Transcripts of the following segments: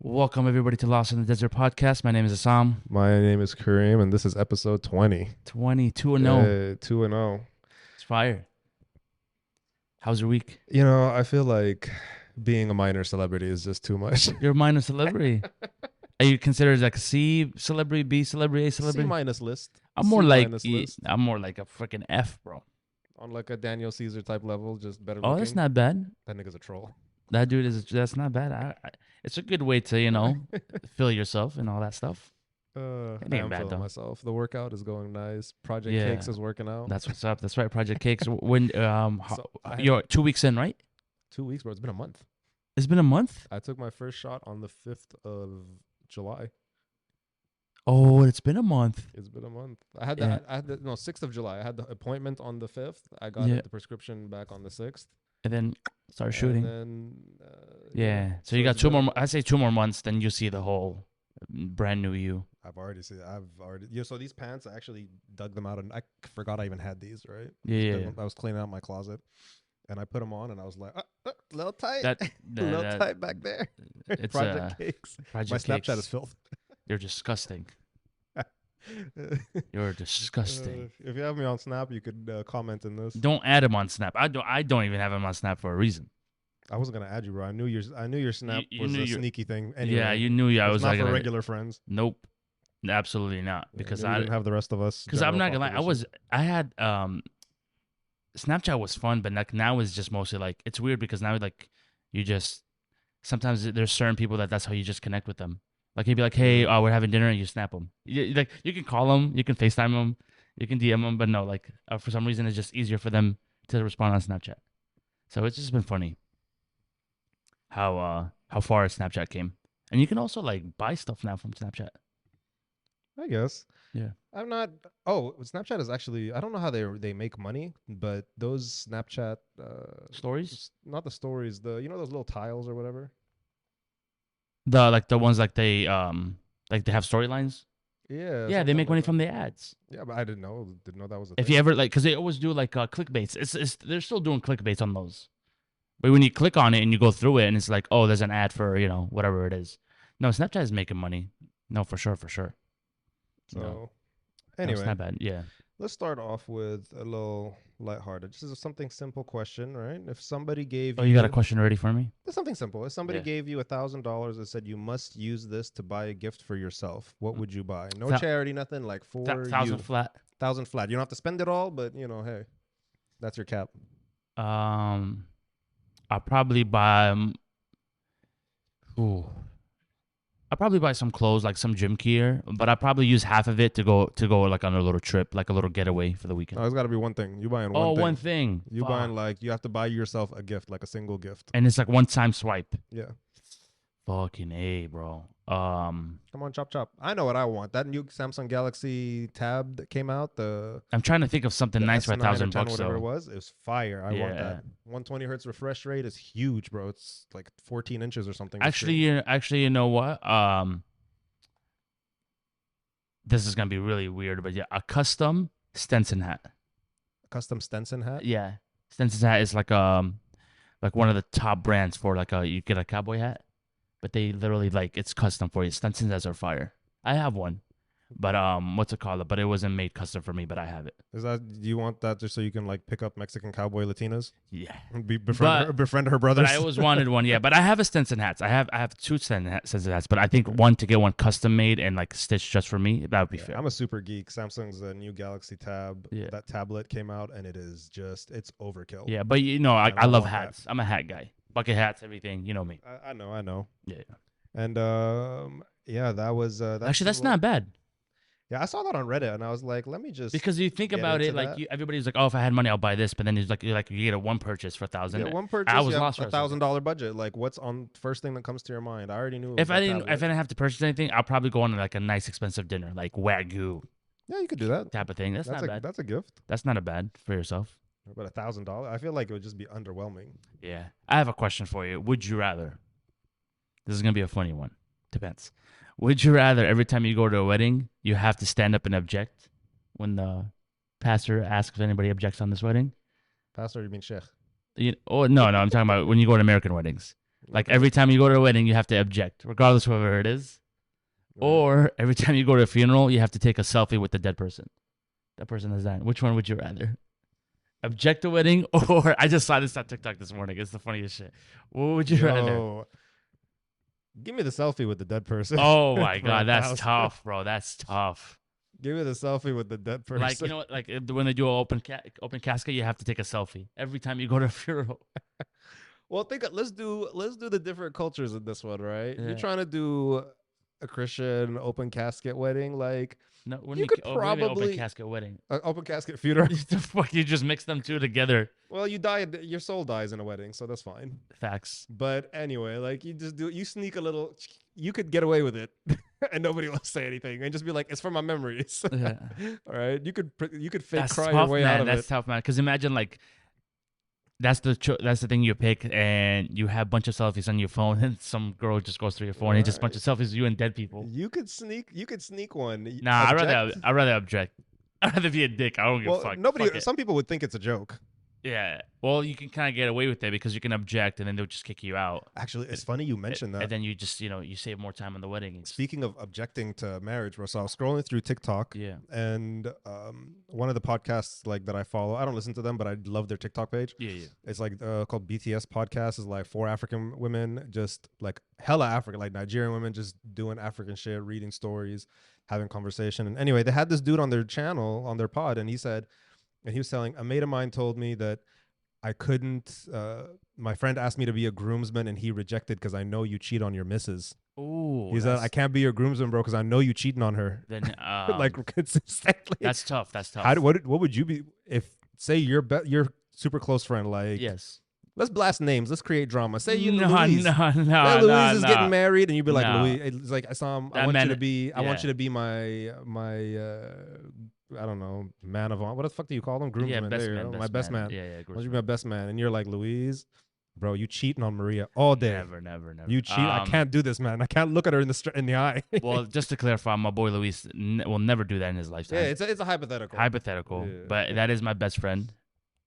Welcome everybody to Lost in the Desert podcast. My name is Assam. My name is Kareem, and this is episode 20. 22 and 0. 2 and 0. It's fire. How's your week? You know, I feel like being a minor celebrity is just too much. You're a minor celebrity. Are you considered like a C celebrity, B celebrity, A C celebrity? minus list. I'm more like list. I'm more like a freaking F, bro. On like a Daniel Caesar type level, just better Oh, looking. that's not bad. That nigga's a troll. That dude that's not bad. It's a good way to feel yourself and all that stuff. I'm bad, feeling though. myself. The workout is going nice. Project Yeah. Cakes is working out. That's what's up. That's right, Project Cakes. When So you're 2 weeks in, right? 2 weeks, bro. It's been a month. It's been a month. I took my first shot on the 5th of July. Oh, it's been a month. It's been a month. I had Yeah. the 6th of July. I had the appointment on the 5th. I got Yeah. the prescription back on the 6th. And then start shooting. And then, Yeah. So you got it's 2 been- more. I say 2 more months, then you see the whole brand new you. I've already seen. Yeah. So these pants, I actually dug them out, and I forgot I even had these. Right. Yeah. I was cleaning out my closet, and I put them on, and I was like, little tight, That, little that- tight back there. It's Project Cakes. Project My Snapchat Cakes. is filth. You're disgusting. You're disgusting. If you have me on Snap, you could comment in this. Don't add him on Snap. I don't even have him on Snap for a reason. I wasn't gonna add you, bro. I knew your Snap You was knew a your- sneaky thing. Anyway, Yeah, you knew I it's was not like for gonna- regular friends. Nope, absolutely not. Yeah, Because I knew you didn't have the rest of us. because I'm general not gonna lie, population. I had Snapchat was fun, but like now it's just mostly like it's weird because now like you just sometimes there's certain people that's how you just connect with them. Like you'd be like, hey, we're having dinner, and you snap them. Like you can call them, you can FaceTime them, you can DM them, but no, like for some reason it's just easier for them to respond on Snapchat. So it's just been funny how far Snapchat came, and you can also like buy stuff now from Snapchat. I guess. Yeah. I'm not. Oh, Snapchat is actually. I don't know how they make money, but those Snapchat Stories, not the stories. Those little tiles or whatever. the ones like they have storylines. Yeah. Yeah, they something make money like from the ads. that. Yeah, but I didn't know that was a If thing. you ever like, because they always do like clickbaits. It's they're still doing clickbaits on those. But when you click on it and you go through it and it's like, oh, there's an ad for whatever it is. No, Snapchat is making money. No, for sure. So No, anyway, it's not bad. Yeah. let's start off with a little lighthearted. This is something simple question, right? If somebody gave Oh, you got a question ready for me? It's something simple. If somebody Yeah. gave you $1,000 and said you must use this to buy a gift for yourself, what would you buy? No Thou- charity, nothing. Like for $1,000 you. flat. 1,000 flat. You don't have to spend it all, but hey, that's your cap. I'll probably buy. I'll probably buy some clothes, like some gym gear, but I'll probably use half of it to go like on a little trip, like a little getaway for the weekend. No, it's got to be one thing. You buying one Oh, thing. one thing. You Fuck. buying you have to buy yourself a gift, like a single gift. And it's like one-time swipe. Yeah. Fucking A, bro. Come on, chop. I know what I want. That new Samsung Galaxy Tab that came out, I'm trying to think of something the nice for S9 or $1,000 10, bucks. whatever it So was. It was fire. I want Yeah. that. 120 hertz refresh rate is huge, bro. It's like 14 inches or something. actually, you know what? This is gonna be really weird, but yeah, a custom Stetson hat. Custom Stenson hat. Yeah, Stetson's hat is like one of the top brands for you get a cowboy hat, but they literally it's custom for you. Stetson's has are fire. I have one, but what's it called? But it wasn't made custom for me, but I have it. Is that you want that just so you can like pick up Mexican cowboy Latinas? Yeah. And befriend her brothers. But I always wanted one, yeah. But I have a Stetson hats. I have two Stetson hats, but I think to get one custom made and like stitched just for me, that would be fair. I'm a super geek. Samsung's new Galaxy Tab. Yeah. That tablet came out and it's overkill. Yeah, but I I love want that. hats. I'm a hat guy. Bucket hats, everything. You know me. I know. Yeah. And that was Actually, that's not bad. Yeah, I saw that on Reddit and I was like, let me just Because you think get about it, into like that. everybody's like, oh, if I had money, I'll buy this. But then it's like you get a one purchase for $1,000. one purchase. I was you lost have for a second. $1,000 budget. Like, what's on first thing that comes to your mind? I already knew. If I didn't have to purchase anything, I'll probably go on like a nice expensive dinner, like Wagyu yeah, you could do that. type of thing. That's not bad. That's a gift. That's not a bad for yourself. But $1,000, I feel like it would just be underwhelming. Yeah. I have a question for you. Would you rather? This is gonna be a funny one. Depends. Would you rather every time you go to a wedding, you have to stand up and object when the pastor asks if anybody objects on this wedding? Pastor, you mean sheikh? No, I'm talking about when you go to American weddings. Like Okay. every time you go to a wedding, you have to object, regardless of whoever it is. Right. Or every time you go to a funeral, you have to take a selfie with the dead person. That person has died. Which one would you rather? Object to wedding, or I just saw this on TikTok this morning. It's the funniest shit. What would you rather? Yo, give me the selfie with the dead person. Oh my for god, that's 1,000. tough, bro. That's tough. Give me the selfie with the dead person. Like, you know what? Like when they do an open casket, you have to take a selfie every time you go to a funeral. Well, let's do the different cultures in this one, right? Yeah. You're trying to do a Christian open casket wedding, like No, when you you could open probably casket wedding. an open casket funeral. The fuck, you just mix them two together. Well, you die, your soul dies in a wedding, so that's fine. Facts. But anyway, like you sneak a little. You could get away with it, and nobody will say anything, and just be like, "It's for my memories." Yeah. All right, you could fake That's cry tough, your way man. out of That's it. tough, man. Because imagine like that's the thing you pick, and you have a bunch of selfies on your phone, and some girl just goes through your phone, and just a bunch of selfies of you and dead people. You could sneak one. Nah, Object. I'd rather object. I'd rather be a dick. I don't give a fuck. Nobody. Fuck it. Some people would think it's a joke. Yeah. Well, you can kind of get away with it because you can object, and then they'll just kick you out. Actually, it's funny you mentioned that. And then you just you save more time on the wedding. Speaking of objecting to marriage, bro, so I was scrolling through TikTok, Yeah. and one of the podcasts like that I follow, I don't listen to them, but I love their TikTok page. Yeah. It's like called BTS Podcast. Is like 4 African women, just like hella African, like Nigerian women, just doing African shit, reading stories, having conversation. And anyway, they had this dude on their channel, on their pod, and he was telling, a mate of mine told me that I couldn't. My friend asked me to be a groomsman, and he rejected because I know you cheat on your missus. Ooh. He said, I can't be your groomsman, bro, because I know you cheating on her. Then Like consistently. that's tough. That's tough. What would you be if say your super close friend, like, yes. let's blast names, let's create drama. Say you no, Louise. no, Say no, Louise is no. getting married, and you'd be like, No. Louise. It's like I saw him. I That want man- you to be. I want yeah. you to be my. I don't know, man of honor. What the fuck do you call them? Groomsman. Yeah, best There you man. go. My best man. Yeah, I want you to be my best man, and you're like, Louise, bro, you cheating on Maria all day. Never. You cheat. I can't do this, man. I can't look at her in the eye. Well, just to clarify, my boy Luis will never do that in his lifetime. Yeah, it's a hypothetical. Hypothetical, Yeah. but that is my best friend.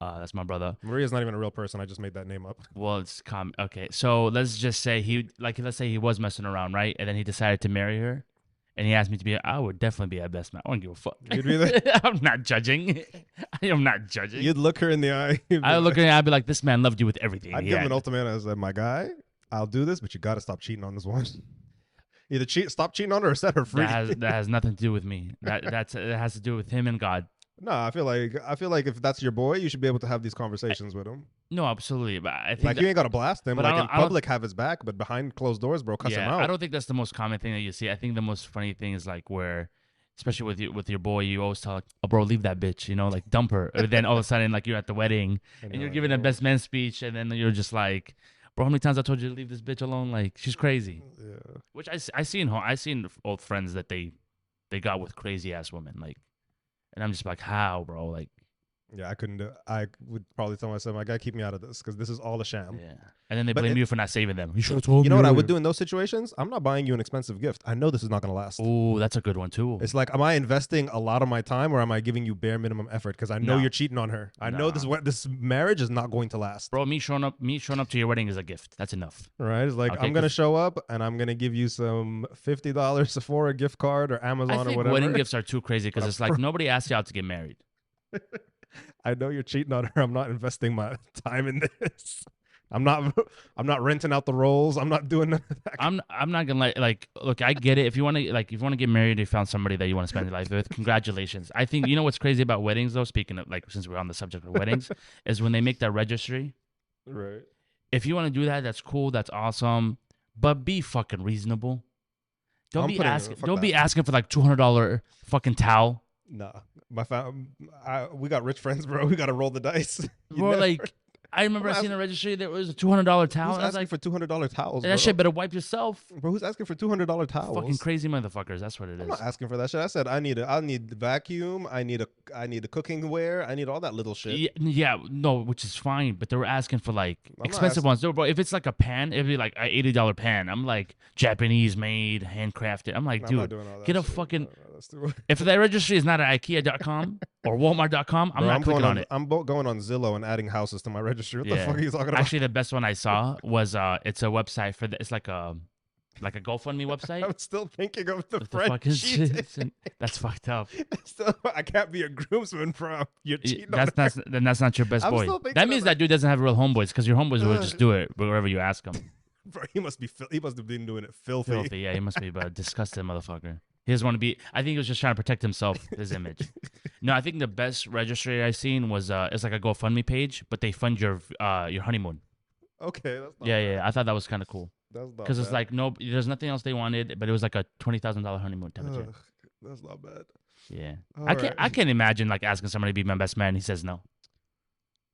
That's my brother. Maria's not even a real person. I just made that name up. Well, it's okay. So let's just say let's say he was messing around, right? And then he decided to marry her, and he asked me to be. I would definitely be a best man. I don't give a fuck. You'd be there? I'm not judging. I am not judging. You'd look her in the eye. I look at him. I'd be like, this man loved you with everything. I'd he give him had. an ultimatum. I said, my guy, I'll do this, but you got to stop cheating on this one. Either stop cheating on her, or set her free. That has nothing to do with me. That has to do with him and God. No, I feel like if that's your boy, you should be able to have these conversations with him. No, absolutely. But I think Like you ain't gotta blast him. but Like I in don't- I don't- public, have his back, but behind closed doors, bro, cuss him out. I don't think that's the most common thing that you see. I think the most funny thing is like where, especially with your boy, you always tell like, oh, bro, leave that bitch, like dump her. And then all of a sudden, like you're at the wedding and you're giving a best man speech, and then you're just like, bro, how many times I told you to leave this bitch alone? Like she's crazy. Yeah. Which I seen old friends that they got with crazy ass women, like, and I'm just like, how, bro? Like, Yeah, I couldn't do. I would probably tell myself, my guy, keep me out of this because this is all a sham. yeah. And then they But blame you for not saving them. You should have told me. You know what I would earlier. do in those situations? I'm not buying you an expensive gift. I know this is not going to last. Ooh, that's a good one too. It's like, am I investing a lot of my time, or am I giving you bare minimum effort? Because I know No. you're cheating on her. I know this marriage is not going to last. Bro, me showing up to your wedding is a gift. That's enough. Right? It's like, Okay, I'm gonna 'cause- show up and I'm gonna give you some $50 Sephora gift card or Amazon I or think whatever. wedding gifts are too crazy because But it's like nobody asked you out to get married. I know you're cheating on her. I'm not investing my time in this. I'm not renting out the rolls. I'm not doing none of that. I'm not gonna like look. I get it. If you want to get married, you found somebody that you want to spend your life with. Congratulations. I think you know what's crazy about weddings though. Speaking of like, since we're on the subject of weddings, is when they make that registry. Right. If you want to do that, that's cool. That's awesome. But be fucking reasonable. Don't be asking for like $200 fucking towel. Nah. We got rich friends, bro. We got to roll the dice. You Bro, never- like I remember I'm seeing a registry. There was a $200 towel. who's And I was asking like, for $200 towels, bro? that shit better wipe yourself. Bro, who's asking for $200 towels? Fucking crazy motherfuckers. That's what it I'm is. not asking for that shit. I said I need the vacuum. I need a cooking ware. I need all that little shit. Yeah, no, which is fine, but they were asking for like not expensive asking- ones. No, bro, if it's like a pan, it'd be like an $80 pan. I'm like Japanese made, handcrafted. I'm like, I'm not dude, doing all that get a shit. fucking That's too. If the registry is not at IKEA.com or Walmart.com, I'm Bro, not clicking on it. I'm going on Zillow and adding houses to my registry. What the fuck are you talking about? Actually, the best one I saw was it's a website for it's like a GoFundMe website. I'm still thinking of the What French fuck is cheating. this? That's fucked up. Still, I can't be a groomsman from you're cheating. That's not your best I'm boy. still thinking That means of that dude doesn't have real homeboys because your homeboys will just do it wherever you ask him. Bro, he must have been doing it filthy. Yeah, he must be a disgusting motherfucker. He doesn't want to be. I think he was just trying to protect himself, his image. No, I think the best registry I've seen was it's like a GoFundMe page, but they fund your honeymoon. Okay, that's not Yeah. I thought that was kind of cool That's not because it's like there's nothing else they wanted, but it was like a $20,000 honeymoon temperature. That's not bad. Yeah, All I can't. right. I can't imagine like asking somebody to be my best man. And he says no.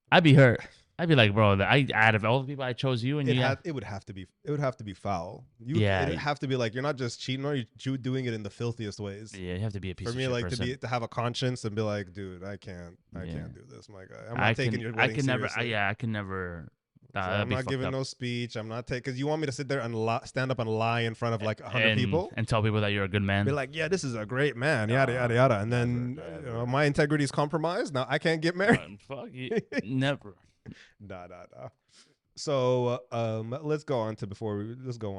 I'd be hurt. I'd be like, bro, out of all the people I chose you, and It would have to be foul. It'd have to be like you're not just cheating, or you're doing it in the filthiest ways. Yeah, you have to be a piece For of me, shit like person. to have a conscience and be like, dude, I can't do this, my guy. I'm not I taking can, your I wedding can never. seriously. I can never. So That'd I'm be not fucked giving up. no speech. I'm not taking because you want me to sit there and stand up and lie in front of like 100 people and tell people that you're a good man. be like, yeah, this is a great man, yada yada yada, and then never. my integrity is compromised. Now I can't get married. Fuck you, never. Nah. So let's go on.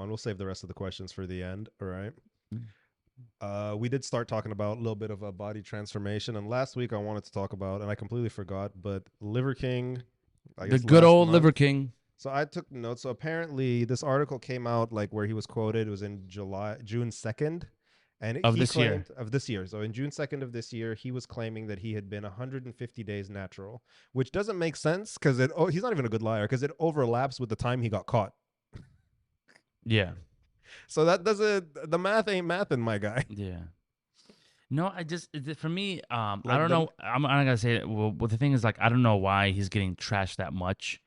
We'll save the rest of the questions for the end. All right. We did start talking about a little bit of a body transformation, and last week I wanted to talk about, and I completely forgot, but Liver King. I The guess good last old month. Liver King. So I took notes. So apparently this article came out like where he was quoted. It was in June 2nd. And Of he this year. claimed of this year. So in June 2nd of this year, he was claiming that he had been 150 days natural, which doesn't make sense because he's not even a good liar because it overlaps with the time he got caught. Yeah. So that doesn't, the math ain't mathin', my guy. Yeah. No, for me, I Like don't the- know. I'm not gonna say it. Well, the thing is, like, I don't know why he's getting trashed that much.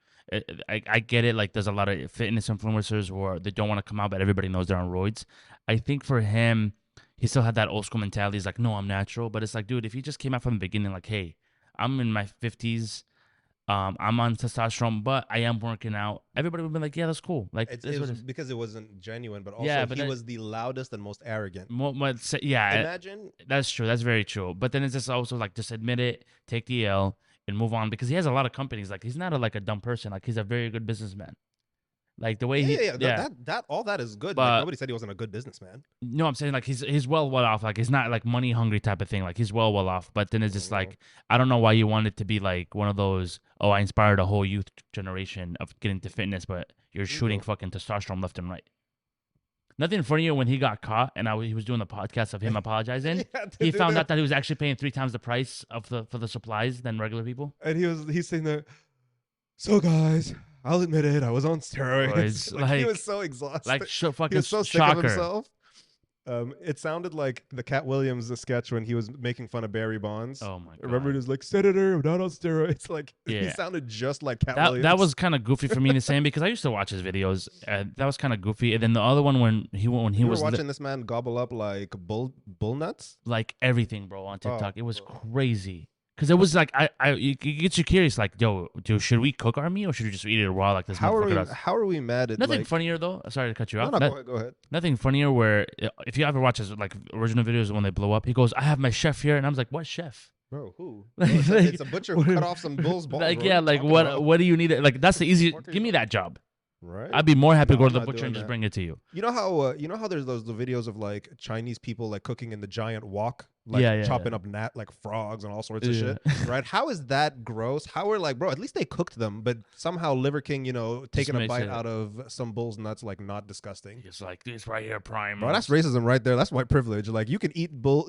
I get it. Like, there's a lot of fitness influencers where they don't want to come out, but everybody knows they're on roids. I think for him, he still had that old school mentality. He's like, no, I'm natural. But it's like, dude, if he just came out from the beginning, like, hey, I'm in my 50s. I'm on testosterone, but I am working out. Everybody would be like, yeah, that's cool. Like, It was because it wasn't genuine, but also Yeah, but he that- was the loudest and most arrogant. yeah, Imagine that's true. That's very true. But then it's just also like, just admit it, take the L, and move on because he has a lot of companies. Like, he's not like a dumb person. Like, he's a very good businessman. Like the way that all that is good. But- Like, nobody said he wasn't a good businessman. No, I'm saying like he's well off. Like, he's not like money hungry type of thing. Like, he's well off. But then it's just like, I don't know why you want it to be like one of those. Oh, I inspired a whole youth generation of getting to fitness, but you're shooting fucking testosterone left and right. Nothing funnier when he got caught and he was doing the podcast of him apologizing. He found out that he was actually paying 3 times the price for the supplies than regular people. And he's saying there. So guys, I'll admit it. I was on steroids. Like, he was so exhausted. Like, he fucking was so sick of shocker. himself. It sounded like the Cat Williams sketch when he was making fun of Barry Bonds. Oh my god! Remember, it was like, Senator, I'm not on steroids. Like, he Yeah. sounded just like Cat Williams. That was kind of goofy for me to say because I used to watch his videos. That was kind of goofy. And then the other one when he You was were watching this man gobble up like bull nuts. like everything, bro, on TikTok. It was bro. crazy. Because it was like, it gets you curious. Like, yo, dude, should we cook our meat or should we just eat it raw like this motherfucker does? How are we mad at Nothing like, funnier though. Sorry to cut you No, off. no, go ahead. Nothing funnier where if you ever watch his like original videos when they blow up, he goes, "I have my chef here," and I was like, "What chef?" Bro, who? Like- It's a butcher who cut off some bull's balls. Like, bro. yeah, What are you like talking about? what do you need? Like, that's the easy. What are you Give me that job. Right. I'd be more happy to go No, to the I'm not butcher and doing just that. bring it to you. You know how there's those the videos of like Chinese people like cooking in the giant wok, like Yeah, chopping up like frogs and all sorts of Yeah. shit, right? How is that gross? How are like, bro, at least they cooked them, but somehow Liver King, taking a makes bite it- out of some bull's nuts, like not disgusting. It's like this right here, prime. Bro, that's racism right there. That's white privilege. Like you could eat bull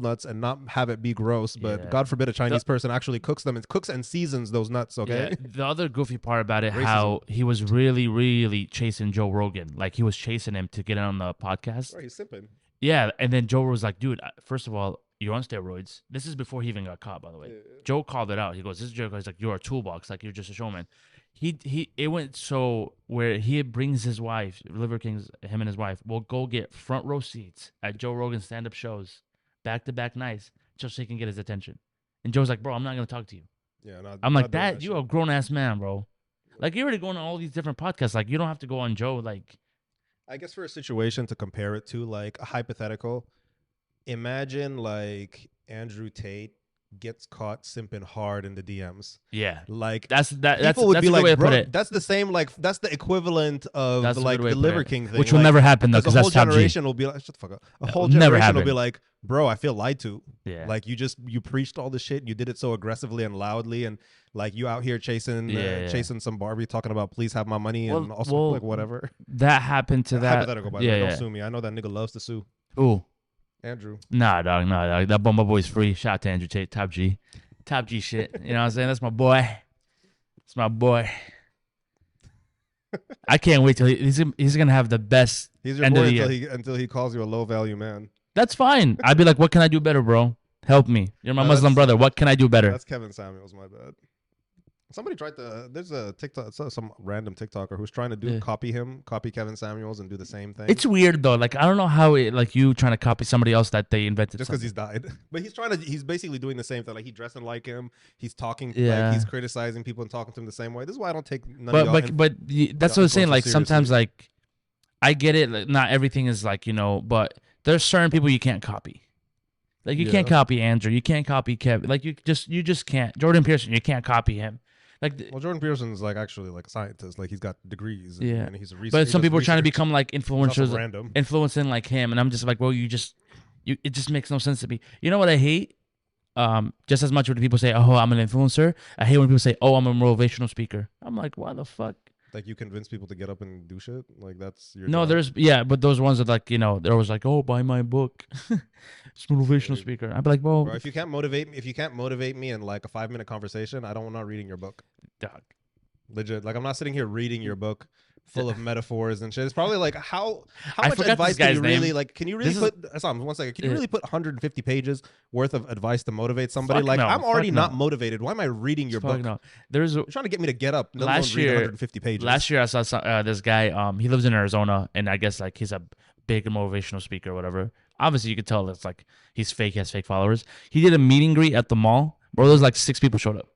nuts and not have it be gross, but Yeah. God forbid a Chinese person actually cooks and seasons those nuts. Okay. Yeah. The other goofy part about it, Racism. how he was really, really chasing Joe Rogan. Like, he was chasing him to get on the podcast. Bro, he's sipping. Yeah, and then Joe was like, dude, first of all, you're on steroids. This is before he even got caught, by the way. Yeah. Joe called it out. He goes, this is Joe. He's like, you're a toolbox. Like, you're just a showman. It went so where he brings his wife, Liver King's, him and his wife, will go get front row seats at Joe Rogan's stand-up shows, back-to-back nights, just so he can get his attention. And Joe's like, bro, I'm not going to talk to you. Yeah, I'm like, that. you're a grown-ass man, bro. Like, you're already going on all these different podcasts. Like, you don't have to go on Joe. Like, I guess for a situation to compare it to, like a hypothetical, imagine like Andrew Tate gets caught simping hard in the DMs. Yeah, Like that's people would that's be a good way like, to put bro, it. that's the same, like that's the equivalent of That's a good like way the to put Liver it. King thing. Which will Like never happen though, because a because whole that's top G. generation will be like, shut the fuck up. A whole It'll never generation will be happen. like, bro, I feel lied to. Yeah. Like you preached all this shit. You did it so aggressively and loudly, and like you out here Yeah. chasing some Barbie, talking about please have my money, and also Well, like whatever. that happened to that. Hypothetical, by the way. Yeah, Don't yeah. sue me. I know that nigga loves to sue. Ooh, Andrew. nah, dog. That Bumba Boy's free. Shout out to Andrew Tate, top G, top G shit. You know what I'm saying? That's my boy. It's my boy. I can't wait till he's gonna have the best He's your end of boy the until year. he calls you a low value man. That's fine. I'd be like, what can I do better, bro? Help me. You're my No, Muslim brother. What can I do better? That's Kevin Samuels. My bad. Somebody tried to. There's a TikTok, some random TikToker who's trying to copy Kevin Samuels, and do the same thing. It's weird though. Like I don't know how it like you trying to copy somebody else that they invented. Just because he's died, but he's basically doing the same thing. Like he's dressing like him. He's talking. Yeah. Like he's criticizing people and talking to them the same way. This is why I don't take none of y'all. That's what I'm saying. Like sometimes, seriously. like I get it. Like, not everything is like but there's certain people you can't copy. Like you can't copy Andrew. You can't copy Kevin. Like you just can't. Jordan Pearson. You can't copy him. Like Well, Jordan Peterson's like actually like a scientist. Like he's got degrees. Yeah. And he's a research. but some people are trying to research. become like influencers, Random. influencing like him, and I'm just like, well, it just makes no sense to me. You know what I hate? Just as much when people say, "Oh, I'm an influencer," I hate when people say, "Oh, I'm a motivational speaker." I'm like, why the fuck? Like you convince people to get up and do shit. Like that's your. No, job. but those ones that like they're always like, "Oh, buy my book." It's motivational speaker. I'd be like, well, Bro, if you can't motivate me in like a 5-minute conversation, I'm not reading your book. dog. Legit. Like I'm not sitting here reading your book full of metaphors and shit. It's probably like how I much forgot advice this can guy's you really name. like? Can you really This put? Assam, 1 second. Can you Yeah. really put 150 pages worth of advice to motivate somebody? Fuck Like no, I'm already fuck not no. motivated. Why am I reading your book? No. There's You're trying to get me to get up. Let last alone read year. 150 pages. Last year I saw this guy. He lives in Arizona, and I guess like he's a big motivational speaker or whatever. Obviously, you could tell it's like he's fake. He has fake followers. He did a meet and greet at the mall. Bro, there's like 6 people showed up,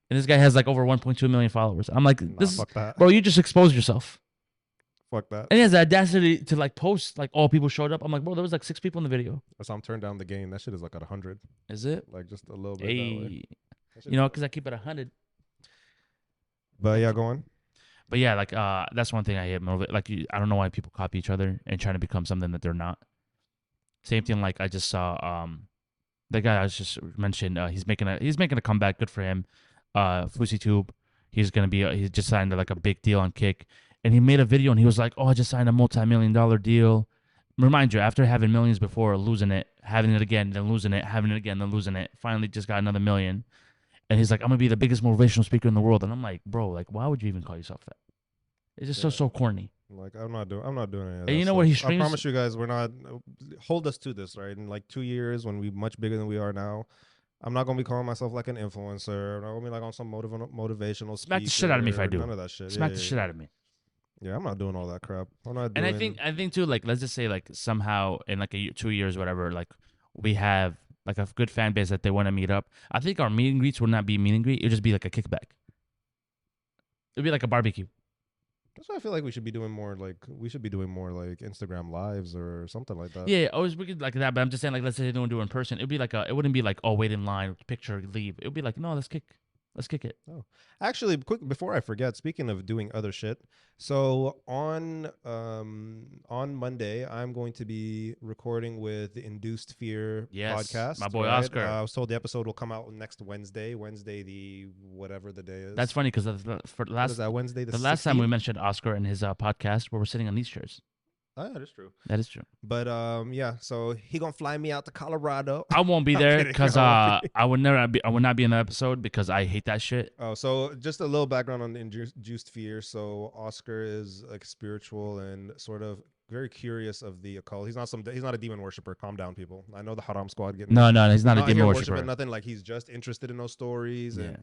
and this guy has like over 1.2 million followers. I'm like, fuck that. bro, you just exposed yourself. Fuck that. And he has the audacity to like post like all people showed up. I'm like, bro, there was like 6 people in the video. So I'm turned down the gain. That shit is like at 100. Is it? Like just a little bit that way. Hey, That shit you know, is- because I keep it 100. But yeah, go on. But yeah, like that's one thing I hate. Like I don't know why people copy each other and trying to become something that they're not. Same thing. Like I just saw the guy I was just mentioned. He's making a comeback. Good for him. Fusi Tube. He's gonna be. He just signed like a big deal on Kick, and he made a video and he was like, "Oh, I just signed a multi-million-dollar deal." Remind you, after having millions before, losing it, having it again, then losing it, having it again, then losing it, finally just got another million. And he's like, "I'm gonna be the biggest motivational speaker in the world." And I'm like, "Bro, like, why would you even call yourself that? It's just so corny." Like I'm not doing any of that. And you know what he stuff. streams? I promise you guys, we're not. Hold us to this, right? In like 2 years, when we're much bigger than we are now, I'm not gonna be calling myself like an influencer. I'm not gonna be like on some motivational. Smack the shit out of me if I do. None of that shit. Smack the shit out of me. Yeah, I'm not doing all that crap. I'm not. And Doing, I think too, like let's just say like somehow in like 2 years, whatever, like we have like a good fan base that they want to meet up. I think our meet and greets would not be meet and greet. It would just be like a kickback. It'd be like a barbecue. That's why I feel like we should be doing more like Instagram lives or something like that. Yeah, always we could like that. But I'm just saying, like let's say they don't do it in person. It'd be like it wouldn't be like, oh, wait in line, picture, leave. It would be like, no, let's kick it. Oh, actually, quick before I forget. Speaking of doing other shit, so on Monday I'm going to be recording with the Induced Fear podcast. My boy Oscar. I was told the episode will come out next Wednesday. The whatever the day is. That's funny because for What is that Wednesday? the last time we 16th? mentioned Oscar and his podcast, where we're sitting on these chairs. Oh, yeah, that's true. That is true. But yeah, so he gonna fly me out to Colorado. I won't be I'm there kidding, because I won't I would not be in the episode because I hate that shit. Oh, so just a little background on Induced Fear. So Oscar is like spiritual and sort of very curious of the occult. He's not a demon worshiper. Calm down, people. I know the Haram Squad getting No, he's not a demon here worshiper. worshiping nothing. Like he's just interested in those stories Yeah.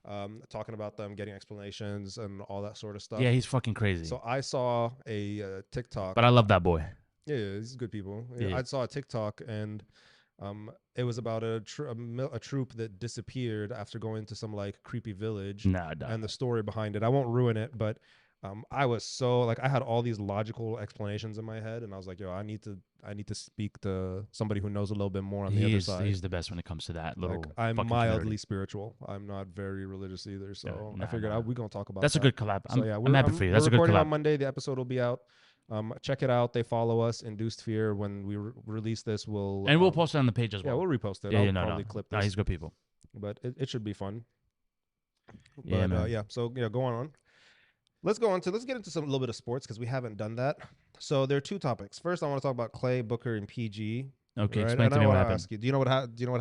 and talking about them, getting explanations and all that sort of stuff. Yeah, he's fucking crazy. So I saw a TikTok. But I love that boy. Yeah, these good people. Yeah, Yeah. I saw a TikTok and it was about a troop that disappeared after going to some like creepy village. Nah, dog. And the story behind it. I won't ruin it, but I was so like I had all these logical explanations in my head, and I was like, yo, I need to speak to somebody who knows a little bit more on the other side. He's the best when it comes to that little. Like I'm fucking mildly community. spiritual. I'm not very religious either, so I Nah, figured nah. we're gonna talk about That's a that. good collab. So yeah, I'm happy for you. That's we're a good recording on collab. Monday. The episode will be out. Check it out. They follow us. Induced Fear. When we release this, And we'll post it on the page as yeah, well. we'll repost it. Yeah, I'll no, probably clip no, this, he's good people. but it should be fun. Yeah, But man. yeah, so yeah, go on. Let's get into some little bit of sports because we haven't done that. So there are two topics. First, I want to talk about Klay, Booker, and PG. Okay, Right? explain And to I me what want to happened. ask you, do you know what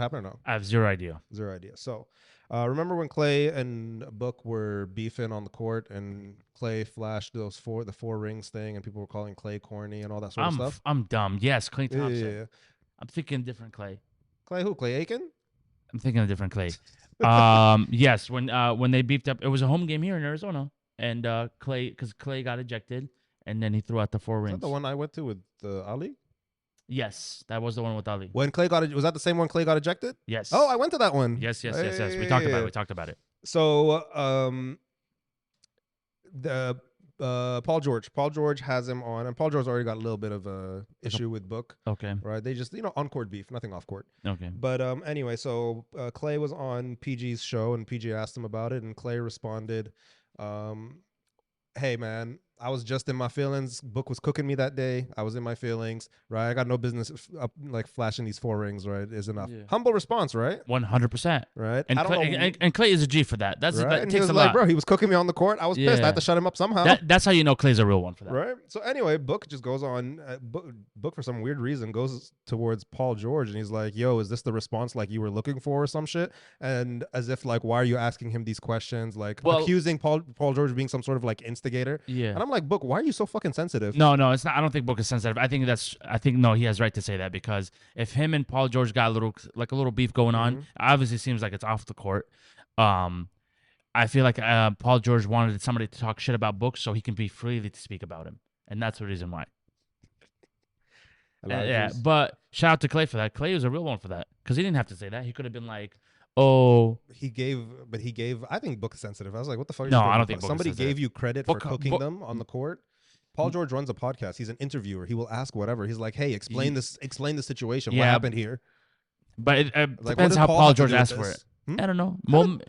happened or no? I have zero idea. Zero idea. So, remember when Klay and Book were beefing on the court, and Klay flashed the four rings thing, and people were calling Klay corny and all that sort of stuff? I'm dumb. Yes, Klay Yeah, Thompson. yeah, yeah. I'm thinking different Klay. Klay who? Klay Aiken? I'm thinking of different Klay. Yes, when they beefed up, it was a home game here in Arizona, and Klay, because Klay got ejected, and then he threw out the four Is rings. that the one I went to with Ali? Yes, that was the one with Ali. When was that the same one Klay got ejected? Yes. Oh, I went to that one. Yes. We Yeah, talked about yeah. it. We talked about it. So, the Paul George has him on, and Paul George already got a little bit of a issue with Book, Okay. right? They just on court beef, nothing off court. Okay. But anyway, so Klay was on PG's show, and PG asked him about it, and Klay responded, "Hey man, I was just in my feelings. Book was cooking me that day. I was in my feelings, right? I got no business like flashing these four rings, right? Is enough. Yeah. Humble response, right? 100%. Right? And I don't know. and Klay is a G for that. That's Right? that And he takes was a like, lot. bro, he was cooking me on the court. I was pissed. I had Yeah. to shut him up somehow. That's how you know Klay's a real one for that. Right. So anyway, Book just goes on. Book for some weird reason goes towards Paul George, and he's like, "Yo, is this the response like you were looking for, or some shit?" And as if like, why are you asking him these questions? Like accusing Paul George of being some sort of like instigator. Yeah. And I'm like, Book, why are you so fucking sensitive? No, it's not. I don't think Book is sensitive. I think no, he has right to say that, because if him and Paul George got a little beef going on, obviously seems like it's off the court. I feel like Paul George wanted somebody to talk shit about Book so he can be freely to speak about him, and that's the reason why. Yeah, but shout out to Klay for that. Klay was a real one for that, because he didn't have to say that. He could have been like, "Oh." He gave. I think Book is sensitive. I was like, what the fuck? No, I don't think Book is somebody sensitive. gave you credit for cooking them on the court. Paul George runs a podcast. He's an interviewer. He will ask whatever. He's like, hey, explain the situation. What Yeah. happened here? But it Like, depends what how did Paul have to George do with asked for this? it. Hmm? I don't know.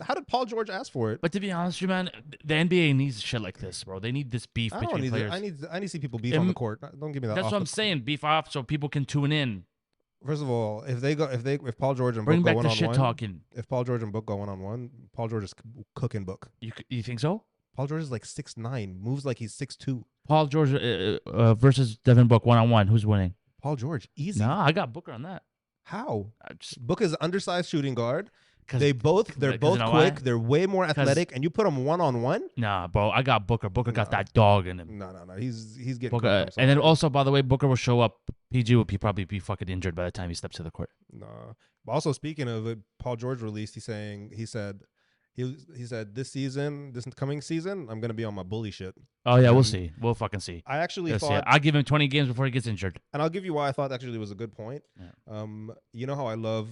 How did Paul George ask for it? But to be honest, with you, man, the NBA needs shit like this, bro. They need this beef I don't between need players. I need to see people beef on the court. Don't give me that. That's what I'm saying. Beef off so people can tune in. First of all, if Paul George and Bring Book back go the one on shit one, talking. if Paul George and Book go 1-on-1, Paul George is cooking Book. You think so? Paul George is like 6'9", moves like he's 6'2". Paul George versus Devin Booker 1-on-1. Who's winning? Paul George, easy. Nah, I got Booker on that. How? Just Book is an undersized shooting guard. They're 'cause both you know quick. why? They're way more athletic, and you put them 1-on-1. Nah, bro. I got Booker. Booker got that dog in him. No. He's getting Booker, cooked. and then also, by the way, Booker will show up. PG will probably be fucking injured by the time he steps to the court. No. But also speaking of it, Paul George released. He said this coming season, I'm gonna be on my bully shit. Oh yeah, we'll see. We'll fucking see. I actually Let's see. thought, I'll give him 20 games before he gets injured. and I'll give you why I thought actually was a good point. Yeah. You know how I love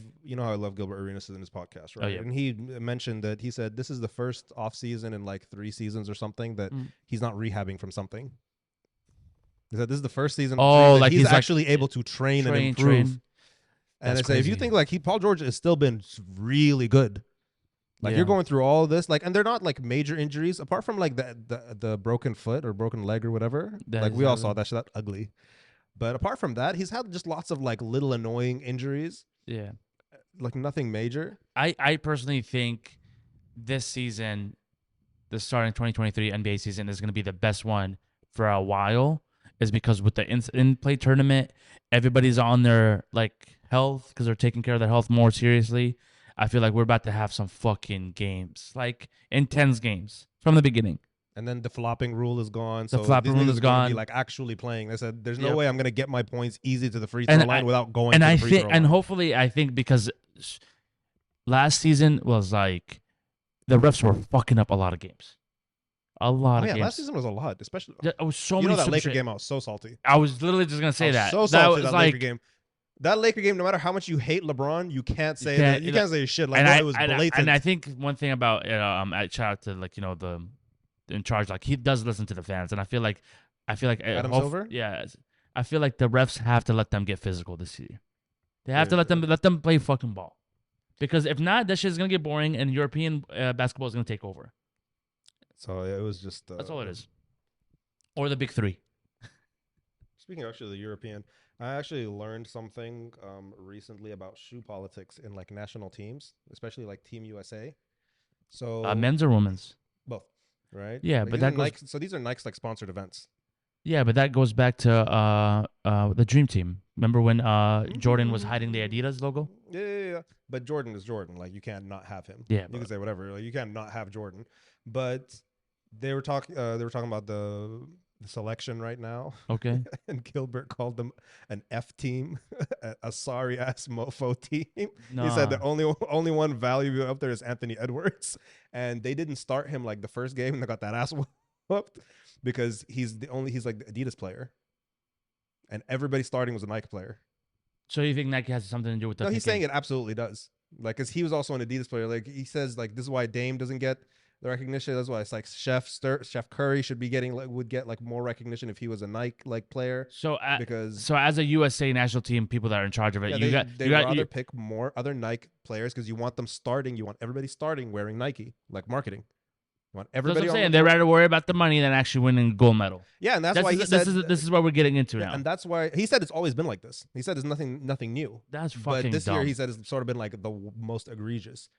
Gilbert Arenas in his podcast, right? Oh, yeah. And he mentioned that he said this is the first off season in like 3 seasons or something that he's not rehabbing from something. He said this is the first season. Oh, that like he's he's actually able to train and improve. And I say, if you think like Paul George has still been really good, like you're going through all of this, like, and they're not like major injuries apart from like the broken foot or broken leg or whatever. Like we all saw that shit, that ugly. But apart from that, he's had just lots of like little annoying injuries. Yeah, like nothing major. I personally think this season, the starting 2023 NBA season, is going to be the best one for a while. Is because with the in-play tournament, everybody's on their like health because they're taking care of their health more seriously. I feel like we're about to have some fucking games, like intense games from the beginning. And then the flopping rule is gone. The flopping rule is gone. Be like actually playing. They said there's no way I'm gonna get my points easy to the free throw And line without going. And to I the free think, throw and line. hopefully, I think because last season was like the refs were fucking up a lot of games. A lot of games. Last season was a lot, especially. I was so you many know that stupid Laker shit. game, I was so salty. I was literally just gonna say that. So salty was that Laker game. That Laker game, no matter how much you hate LeBron, you can't say that. You can't say shit. Like it was blatant. And I think one thing about shout out to like the in charge. Like he does listen to the fans, and I feel like Adam Silver? Yeah, I feel like the refs have to let them get physical this year. They have to Yeah. let them play fucking ball, because if not, that shit's gonna get boring, and European basketball is gonna take over. So it was just. That's all it is. Or the big three. Speaking of actually the European, I actually learned something recently about shoe politics in like national teams, especially like Team USA. So Men's or women's? both, right? Yeah, Like, but that goes. Nike, so these are Nike's like sponsored events. Yeah, but that goes back to the Dream Team. Remember when Jordan was hiding the Adidas logo? Yeah. But Jordan is Jordan. Like you can't not have him. Yeah, You can say whatever. Like you can't not have Jordan. But they were talking. They were talking about the selection right now. Okay. And Gilbert called them an F team, a sorry ass mofo team. No. He said the only one value up there is Anthony Edwards, and they didn't start him like the first game, and they got that ass whooped because he's like the Adidas player, and everybody starting was a Nike player. So you think Nike has something to do with that? No, he's saying it absolutely does. Like, cause he was also an Adidas player. Like he says, like this is why Dame doesn't get the recognition. That's why it's like Chef Curry should be getting would get like more recognition if he was a Nike like player. So because as a USA national team, people that are in charge of it, they rather pick more other Nike players because you want them starting. You want everybody starting wearing Nike, like marketing. You want everybody. That's what I'm saying. They'd rather worry about the money than actually winning a gold medal. Yeah, and that's why he said this is what we're getting into now. And that's why he said it's always been like this. He said it's nothing new. That's fucking But this dumb. year he said it's sort of been like the most egregious.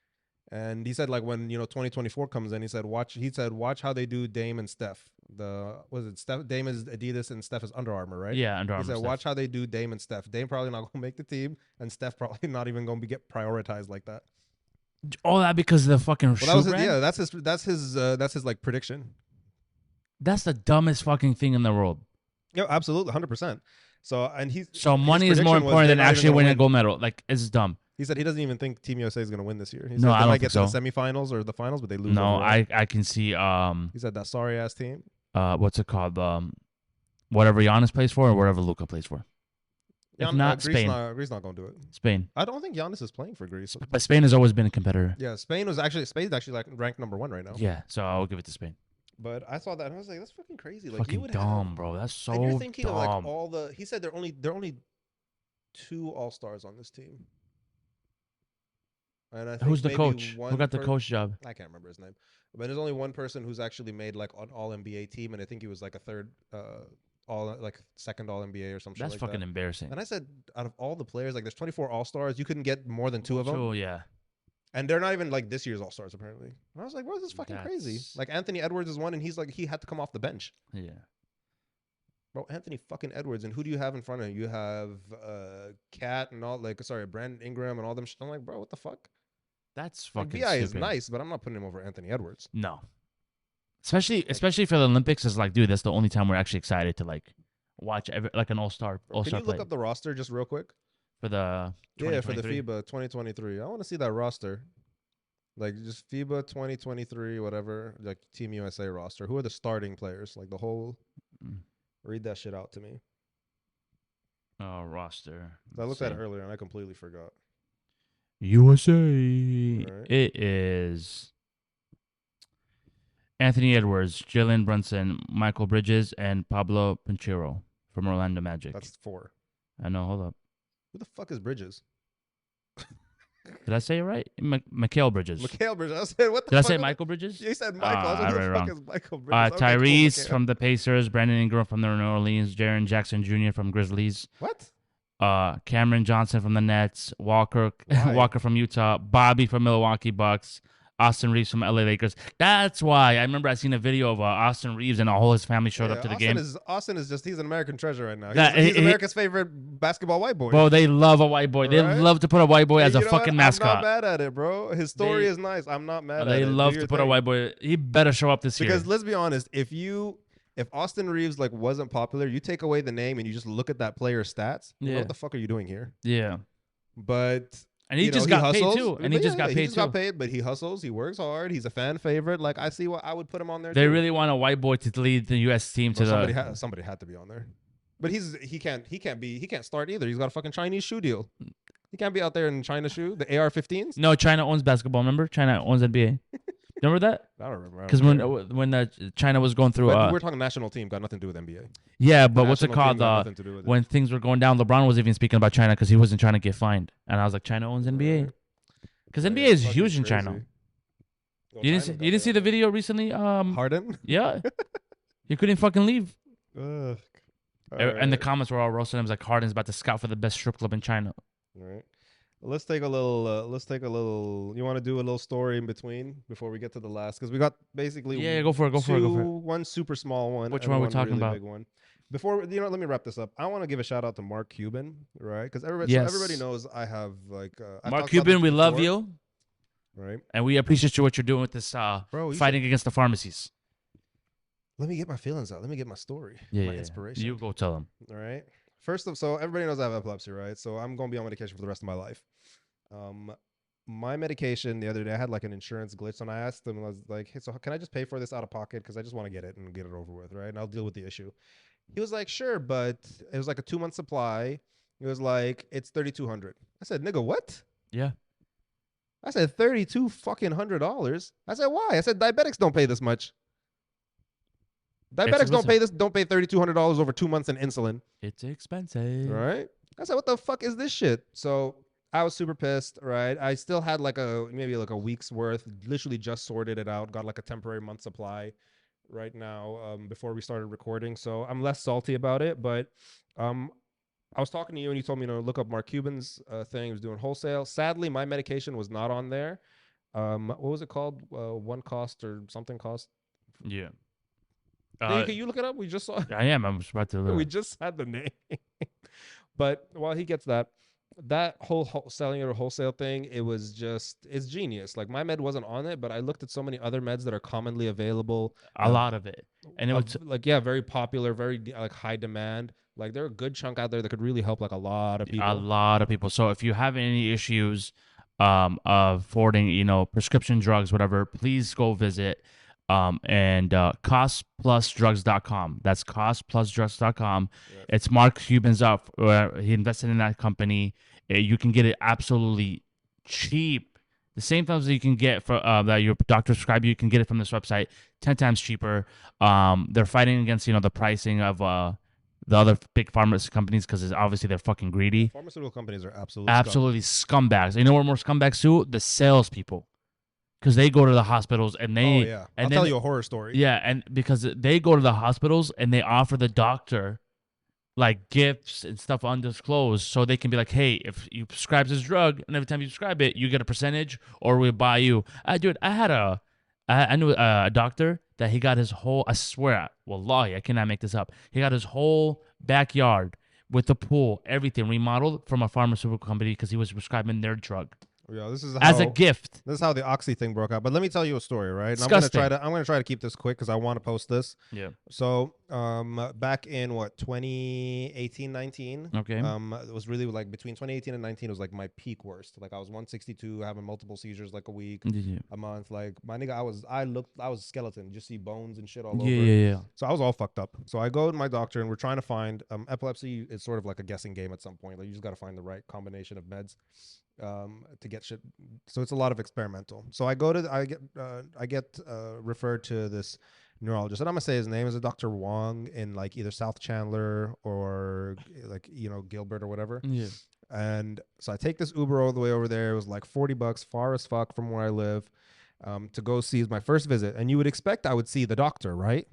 And he said like when 2024 comes in, he said watch how they do Dame and Steph. Dame is Adidas and Steph is Under Armour, right? Yeah, Under Armour. He said Steph. watch how they do Dame and Steph. Dame probably not gonna make the team, and Steph probably not even gonna get prioritized like that. All that because of the fucking shoe brand? That's his like prediction. That's the dumbest fucking thing in the world. Yeah, absolutely, 100%. So money is more important than actually winning a gold medal. Like, it's dumb. He said he doesn't even think Team USA is going to win this year. He No, said I they don't might get think to so. the semifinals or the finals, but they lose. No, overall. I can see He said that sorry ass team. What's it called? Whatever Giannis plays for or whatever Luka plays for. If not, Greece Spain. Greece not going to do it. Spain. I don't think Giannis is playing for Greece. But Spain has always been a competitor. Yeah, Spain's actually like ranked number 1 right now. Yeah, so I'll give it to Spain. But I saw that and I was like, that's fucking crazy. Like Fucking you would dumb, have, bro. That's so and you're thinking dumb. of like all the. He said there are only 2 All-Stars on this team. And I think Who's the maybe coach? Who got the coach job? I can't remember his name. But there's only one person who's actually made like an All NBA team, and I think he was like a third, second All NBA or something. That's like fucking that. embarrassing. And I said, out of all the players, like there's 24 All Stars, you couldn't get more than 2 of them. Oh yeah. And they're not even like this year's All Stars apparently. And I was like, "What is this fucking crazy?" Like Anthony Edwards is one, and he's like he had to come off the bench. Yeah. Bro, Anthony fucking Edwards, and who do you have in front of him? You have Cat and all Brandon Ingram and all them. I'm like, bro, what the fuck? That's fucking. Bi stupid. is nice, but I'm not putting him over Anthony Edwards. No. Especially for the Olympics, is like, dude, that's the only time we're actually excited to like watch like an all-star Can you play. look up the roster just real quick? For the for the FIBA 2023. I want to see that roster. Like just FIBA 2023, whatever, like Team USA roster. Who are the starting players? Like the whole. Read that shit out to me. Roster. I looked at it earlier and I completely forgot. USA. Right. It is Anthony Edwards, Jalen Brunson, Michael Bridges, and Pablo Pincheiro from Orlando Magic. That's 4. I know. Hold up. Who the fuck is Bridges? Did I say it right? Mikal Bridges. Mikal Bridges. I said, what the Did I fuck? say Michael Bridges? You said Michael. I was like, who the fuck is Michael Bridges? Tyrese Okay, cool, from the Pacers, Brandon Ingram from the New Orleans, Jaren Jackson Jr. from Grizzlies. What? Cameron Johnson from the Nets, Walker from Utah, Bobby from Milwaukee Bucks, Austin Reeves from LA Lakers. That's why I remember I seen a video of Austin Reeves and all his family showed up to the game. Austin is just, he's an American treasure right now. Yeah, he's America's favorite basketball white boy. Bro, they love a white boy. They love to put a white boy as a fucking mascot. I'm not mad at it, bro. His story is nice. I'm not mad at it. They love to put a white boy. He better show up this year. Because let's be honest, if Austin Reeves like wasn't popular, you take away the name and you just look at that player's stats. Yeah. What the fuck are you doing here? Yeah. But and he just got paid too. And he just got paid, but he hustles. He works hard. He's a fan favorite. Like I see what I would put him on there. They really want a white boy to lead the U.S. team to somebody had to be on there. But he can't start either. He's got a fucking Chinese shoe deal. He can't be out there in China shoe. The AR-15s. No, China owns basketball. Remember, China owns NBA. Remember that? I don't remember. Because when China was going through, But we're talking national team, got nothing to do with NBA. yeah, but what's it National team called? got nothing to do with it. When things were going down, LeBron was even speaking about China because he wasn't trying to get fined, and I was like, China owns NBA Right. because Yeah, NBA it's is fucking huge in crazy. China. Well, You China didn't got you didn't see the that. video recently? Harden? Yeah, he couldn't fucking leave, Ugh. and the Alright. comments were all roasting him. It was like Harden's about to scout for the best strip club in China. All right. Let's take a little. Let's take a little. You want to do a little story in between before we get to the last? Because we got basically Yeah, go for it. Go for it. one super small one Which and one are we one talking really about? big one. Before let me wrap this up. I want to give a shout out to Mark Cuban, right? Because everybody, Yes. so everybody knows I have like I've Mark talked about Cuban, this we love before, you, right? and we appreciate what you're doing with this Bro, you fighting against the pharmacies. let me get my feelings out. Let me get my story, Yeah, my yeah. inspiration. You go tell them. All right. So everybody knows I have epilepsy, right? So I'm gonna be on medication for the rest of my life. My medication the other day, I had like an insurance glitch, and I asked them, I was like, "Hey, so can I just pay for this out of pocket? Because I just want to get it and get it over with, right? And I'll deal with the issue." He was like, "Sure, but it was like a 2-month supply. It was like it's $3,200." I said, "Nigga, what?" Yeah. I said, $3,200. I said, "Why?" I said, "Diabetics don't pay this much. Diabetics don't pay this. Don't pay $3,200 over 2 months in insulin." It's expensive. Right? I said, "What the fuck is this shit?" So I was super pissed, right? I still had like maybe like a week's worth, literally just sorted it out, got like a temporary month supply right now before we started recording. So I'm less salty about it. But I was talking to you and you told me to look up Mark Cuban's thing. He was doing wholesale. Sadly, my medication was not on there. What was it called? One cost or something cost? Yeah. Can you look it up? We just saw. I am. I'm just about to look. We just had the name. But while he gets that whole selling it or wholesale thing, it's genius. Like my med wasn't on it, but I looked at so many other meds that are commonly available. A lot of it. And it was like, yeah, very popular, very like high demand. Like there are a good chunk out there that could really help like a lot of people. a lot of people. So if you have any issues affording, prescription drugs, whatever, please go visit costplusdrugs.com. That's costplusdrugs.com. Yeah. It's Mark Cuban's up. He invested in that company. You can get it absolutely cheap. The same things that you can get for that your doctor prescribed you can get it from this website 10 times cheaper. They're fighting against the pricing of the other big pharmaceutical companies because obviously they're fucking greedy. Pharmaceutical companies are Absolutely scumbags. You know what more scumbags do? The salespeople. Because they go to the hospitals and they. Oh yeah, and I'll tell you a horror story. Yeah, and because they go to the hospitals and they offer the doctor like gifts and stuff undisclosed, so they can be like, "Hey, if you prescribe this drug, and every time you prescribe it, you get a percentage, or we buy you." Dude, I knew a doctor that he got his whole. I swear, wallahi, I cannot make this up. He got his whole backyard with the pool, everything remodeled from a pharmaceutical company because he was prescribing their drug. Yeah, this is as a gift. This is how the Oxy thing broke out. But let me tell you a story, right? And Disgusting. I'm gonna try to keep this quick because I want to post this. Yeah. So back in 2018, 19. Okay. It was really like between 2018 and 19. It was like my peak worst. Like I was 162, having multiple seizures like a week, a month. Like my nigga, I was a skeleton. You just see bones and shit all over. Yeah. So I was all fucked up. So I go to my doctor and we're trying to find epilepsy. Is sort of like a guessing game at some point. Like you just got to find the right combination of meds to get shit. So it's a lot of experimental. So I get referred to this neurologist, and I'm gonna say his name is a Dr. Wong in like either South Chandler or like Gilbert or whatever. Yeah. And so I take this Uber all the way over there. It was like $40, far as fuck from where I live, to go see my first visit. And you would expect I would see the doctor, right?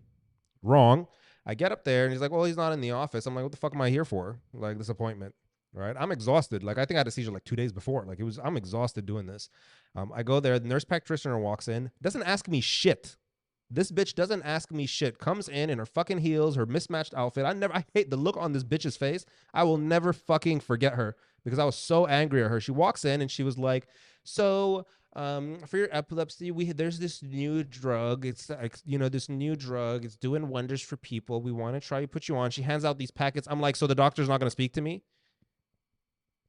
Wrong. I get up there and he's like, "Well, he's not in the office." I'm like, "What the fuck am I here for? Like this appointment?" Right? I'm exhausted. Like I think I had a seizure like 2 days before. Like I'm exhausted doing this. I go there. The nurse practitioner walks in, doesn't ask me shit. This bitch doesn't ask me shit. Comes in her fucking heels, her mismatched outfit. I hate the look on this bitch's face. I will never fucking forget her because I was so angry at her. She walks in and she was like, "So, for your epilepsy, there's this new drug. It's like, this new drug. It's doing wonders for people. We want to try to put you on." She hands out these packets. I'm like, "So the doctor's not going to speak to me?"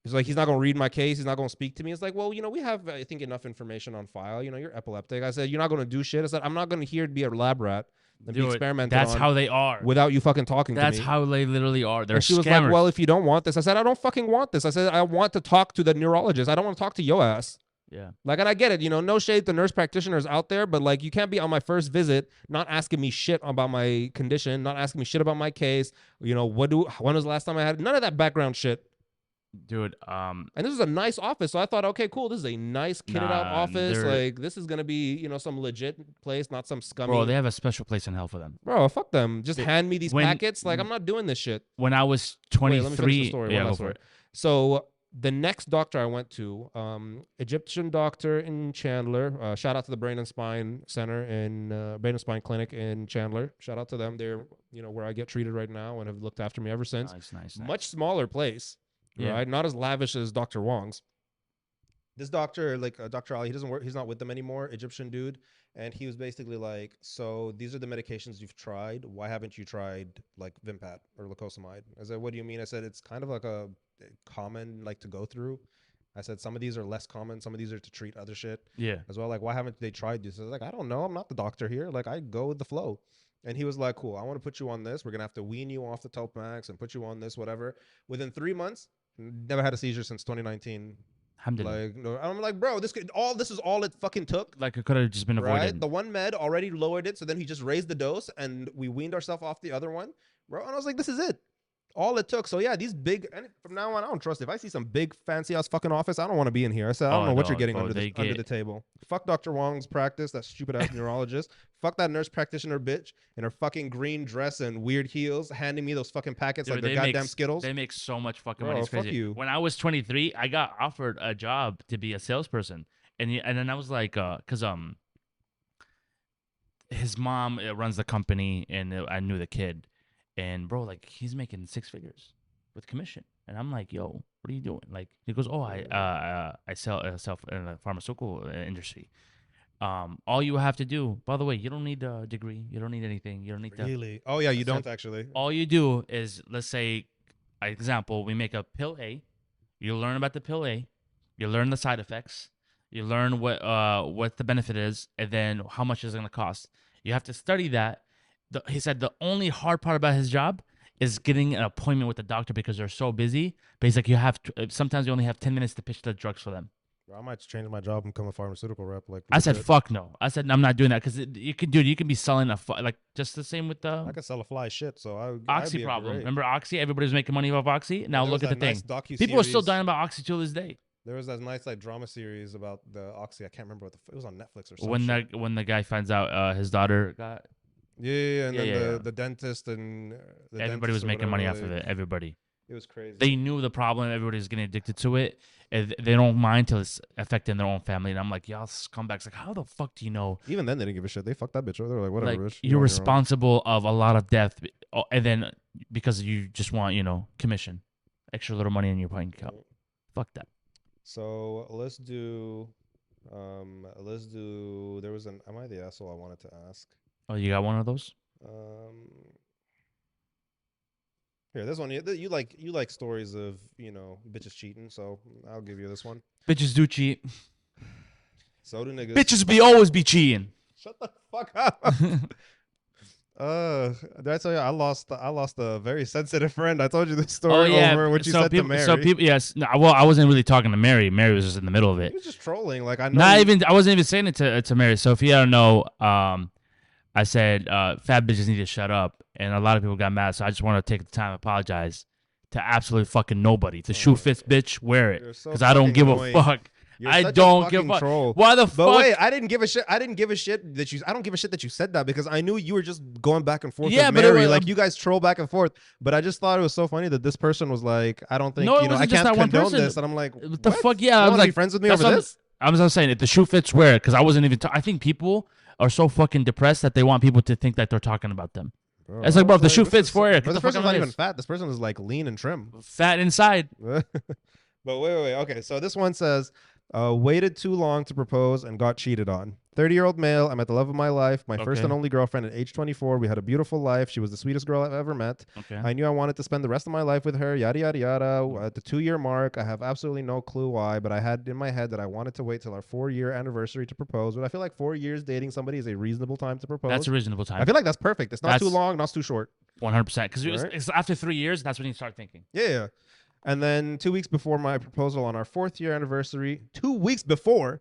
He's like, "He's not going to read my case. He's not going to speak to me." It's like, "Well, we have, I think, enough information on file. You're epileptic." I said, "You're not going to do shit." I said, "I'm not going to here to be a lab rat and be experimented on." That's how they are. Without you fucking talking to me. That's how they literally are. They're and she was scammers. like, "Well, if you don't want this." I said, "I don't fucking want this." I said, "I want to talk to the neurologist. I don't want to talk to your ass." Yeah. Like, and I get it, no shade to nurse practitioners out there, but like, you can't be on my first visit not asking me shit about my condition, not asking me shit about my case. When was the last time I had none of that background shit. Dude, And this is a nice office, so I thought, okay, cool. This is a nice kitted out nah, office. Like, this is gonna be, some legit place, not some scummy. bro, they have a special place in hell for them. Bro, fuck them. Just They- hand me these when- packets. Like, I'm not doing this shit. When I was Wait, let me finish the 23, story. yeah, One go last for story. it. So the next doctor I went to, Egyptian doctor in Chandler. Shout out to the Brain and Spine Center in Brain and Spine Clinic in Chandler. Shout out to them. They're where I get treated right now and have looked after me ever since. Nice. Much smaller place, Yeah. right? Not as lavish as Dr. Wong's. This doctor, like Dr. Ali, he doesn't work. He's not with them anymore. Egyptian dude, and he was basically like, "So these are the medications you've tried. Why haven't you tried like Vimpat or lacosamide?" I said, "What do you mean?" I said, "It's kind of like a common like to go through." I said, "Some of these are less common. Some of these are to treat other shit Yeah. as well. Like, why haven't they tried this?" I was like, "I don't know. I'm not the doctor here. Like, I go with the flow." And he was like, "Cool. I want to put you on this. We're gonna have to wean you off the Topamax and put you on this, whatever." Within 3 months, never had a seizure since 2019. Alhamdulillah. Like, no, I'm like, bro, this is all it fucking took. Like it could have just been avoided. Right? The one med already lowered it, so then he just raised the dose, and we weaned ourselves off the other one, bro. And I was like, this is it. All it took. So yeah, these big, and from now on, I don't trust it. If I see some big fancy ass fucking office, I don't want to be in here. I said, I don't know what you're getting under the table. Fuck Dr. Wong's practice, that stupid ass neurologist. Fuck that nurse practitioner bitch in her fucking green dress and weird heels, handing me those fucking packets. Dude, like they're goddamn Skittles. They make so much fucking Bro, money. It's crazy. Fuck you. When I was 23, I got offered a job to be a salesperson, and then I was like, cause his mom runs the company, and I knew the kid, and bro, like he's making 6 figures with commission, and I'm like, yo, what are you doing? Like he goes, oh, I sell in the pharmaceutical industry. All you have to do, by the way, you don't need a degree, you don't need anything, you don't need really. Oh yeah, you don't actually. All you do is, let's say, example, we make a pill A. You learn about the pill A, you learn the side effects, you learn what the benefit is, and then how much is it going to cost. You have to study that. He said the only hard part about his job is getting an appointment with the doctor because they're so busy. But he's like, sometimes you only have 10 minutes to pitch the drugs for them. I might change my job and become a pharmaceutical rep. Like I said, fuck no. I said, I'm not doing that because you can be selling like just the same with the. I could sell a fly shit. So Oxy problem. Remember Oxy? Everybody was making money off Oxy. Now look at the thing. People are still dying about Oxy till this day. There was that nice like drama series about the Oxy. I can't remember what it was on Netflix or something. When the guy finds out his daughter got. Yeah, and then the dentist and everybody was making money off of it. Everybody. It was crazy. They knew the problem. Everybody was getting addicted to it. And they don't mind till it's affecting their own family. And I'm like, y'all scumbags. Like, how the fuck do you know? Even then, they didn't give a shit. They fucked that bitch. They were like, whatever, like, bitch. You're responsible of a lot of death. And then because you just want, commission. Extra little money in your bank account. Fuck that. So let's do. There was am I the asshole I wanted to ask? Oh, you got one of those? Here, this one. You like stories of bitches cheating, so I'll give you this one. Bitches do cheat. So do niggas. Bitches always be cheating. Shut the fuck up. Did I tell you I lost a very sensitive friend? I told you this story over what you said to Mary. So people, yes. No, well, I wasn't really talking to Mary. Mary was just in the middle of it. He was just trolling. Like I know. I wasn't even saying it to Mary. So if you don't know, I said fat bitches need to shut up, and a lot of people got mad. So I just want to take the time to apologize to absolutely fucking nobody. To shoe fits, bitch, wear it, because I don't give a fuck. I don't give a fuck. Why the fuck? But wait, I didn't give a shit. I don't give a shit that you said that because I knew you were just going back and forth with Mary. Like you guys troll back and forth. But I just thought it was so funny that this person was like, I don't think I can't condone this. And I'm like, what the fuck? Yeah, I was like, friends with me over this. I was saying if the shoe fits, wear it, because I wasn't even. I think people are so fucking depressed that they want people to think that they're talking about them. Bro, it's like, bro, if the shoe fits, wear it. This person's not even fat. This person is like lean and trim. Fat inside. But wait. Okay, so this one says, waited too long to propose and got cheated on. 30-year-old male. I met the love of my life. My first and only girlfriend at age 24. We had a beautiful life. She was the sweetest girl I've ever met. Okay. I knew I wanted to spend the rest of my life with her. Yada, yada, yada. At the 2-year mark, I have absolutely no clue why, but I had in my head that I wanted to wait till our 4-year anniversary to propose. But I feel like 4 years dating somebody is a reasonable time to propose. That's a reasonable time. I feel like that's perfect. It's not too long, not too short. 100%. Because it's after 3 years, that's when you start thinking. Yeah. And then 2 weeks before my proposal on our 4th-year anniversary, 2 weeks before,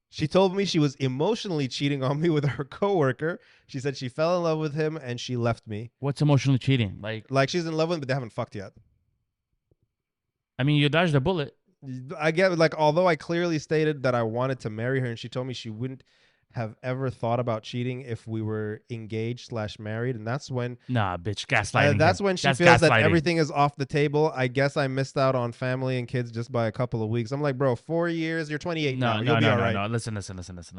she told me she was emotionally cheating on me with her coworker. She said she fell in love with him and she left me. What's emotionally cheating? Like she's in love with him, but they haven't fucked yet. I mean, you dodged a bullet. I get like, although I clearly stated that I wanted to marry her, and she told me she wouldn't have ever thought about cheating if we were engaged/married, and that's when Nah, bitch, gaslighting. that's when she That's feels that gaslighting. everything is off the table. I guess I missed out on family and kids just by a couple of weeks. I'm like, bro, 4 years, you're 28 now. You'll be all right. No. Listen.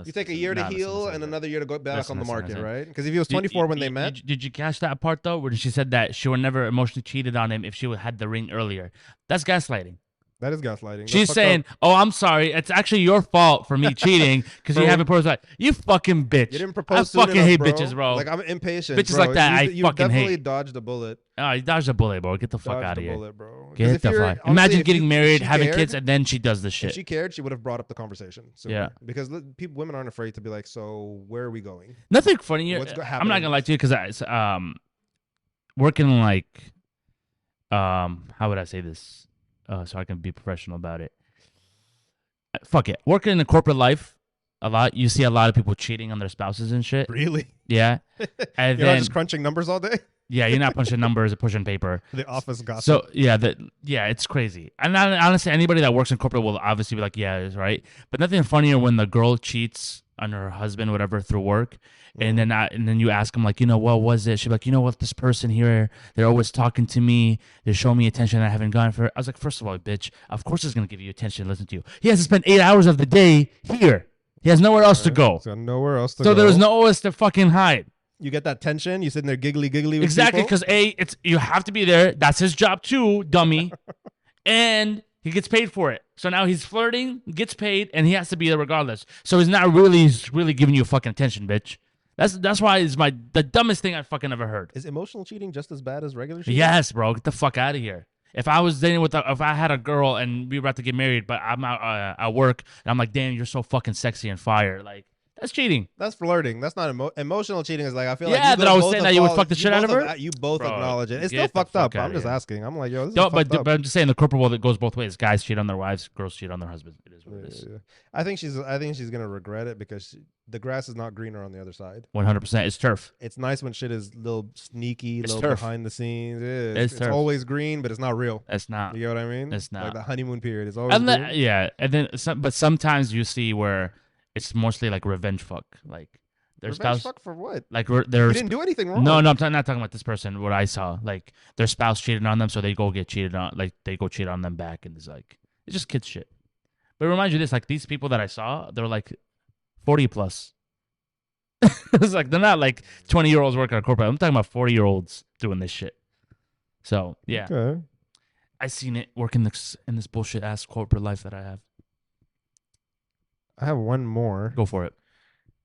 You take a year to heal and another year to go back on the market, right? Because if he was 24 when they met, did you catch that part though, where she said that she would never emotionally cheated on him if she would had the ring earlier? That's gaslighting. that is gaslighting. She's saying, "Oh, I'm sorry. It's actually your fault for me cheating because you haven't proposed." Like, you fucking bitch. You didn't propose. I fucking enough, hate bro. bitches, bro. Like I'm impatient. Bitches bro. like that, You I fucking definitely hate. dodged a bullet. Oh, you dodged a bullet, bro. Get the fuck out of here. Bullet, bro. Get the fuck. Imagine getting married, having kids, and then she does this If shit. she cared, she would have brought up the conversation. Yeah. Because women aren't afraid to be like, so where are we going? Nothing funny. What's I'm not happening? gonna lie to you because working like how would I say this so I can be professional about it. Fuck it. Working in the corporate life a lot, you see a lot of people cheating on their spouses and shit. Really? Yeah. And You're then not just crunching numbers all day? yeah, you're not punching numbers or pushing paper. The office gossip. So yeah, it's crazy. And honestly, anybody that works in corporate will obviously be like, yeah, it's right. But nothing funnier when the girl cheats on her husband, whatever, through work, and then you ask them like, what was it? She's like, what, this person here, they're always talking to me, they're showing me attention I haven't gotten for. I was like, first of all, bitch, of course he's gonna give you attention and listen to you. He has to spend 8 hours of the day here. He has nowhere else to go. So nowhere else to go. So there's nowhere else to fucking hide. You get that tension. You sitting there giggly with Exactly, people? because you have to be there. That's his job too, dummy. And he gets paid for it. So now he's flirting, gets paid, and he has to be there regardless. So he's not really giving you fucking attention, bitch. That's why it's the dumbest thing I fucking ever heard. Is emotional cheating just as bad as regular cheating? Yes, bro. Get the fuck out of here. If I was dating if I had a girl and we were about to get married, but I'm out at work and I'm like, damn, you're so fucking sexy and fire, like. That's cheating. That's flirting. That's not emotional cheating. Is like I feel like that I was saying that you would fuck the shit out of her. You both Bro, acknowledge it. It's still fucked up. I'm just asking. I'm like, yo, this is fucked up. But I'm just saying the corporate world, it goes both ways. Guys cheat on their wives, girls cheat on their husbands. It is what it is. Yeah. I think she's gonna regret it because the grass is not greener on the other side. 100%. It's turf. It's nice when shit is a little sneaky, It's little turf. behind the scenes. It's turf. always green, but it's not real. It's not. You get what I mean? It's not. Like the honeymoon period is always green. Yeah, and then but sometimes you see where it's mostly like revenge fuck, like their Revenge spouse. fuck for what? Like You didn't do anything wrong. No, I'm not talking about this person. What I saw, like their spouse cheated on them, so they go get cheated on. Like they go cheat on them back, and it's just kid shit. But it reminds you of this, like these people that I saw, they're like 40 plus. It's like they're not like 20-year-olds working at a corporate. I'm talking about 40-year-olds doing this shit. So yeah, Okay. I seen it work in this bullshit ass corporate life that I have. I have one more. Go for it.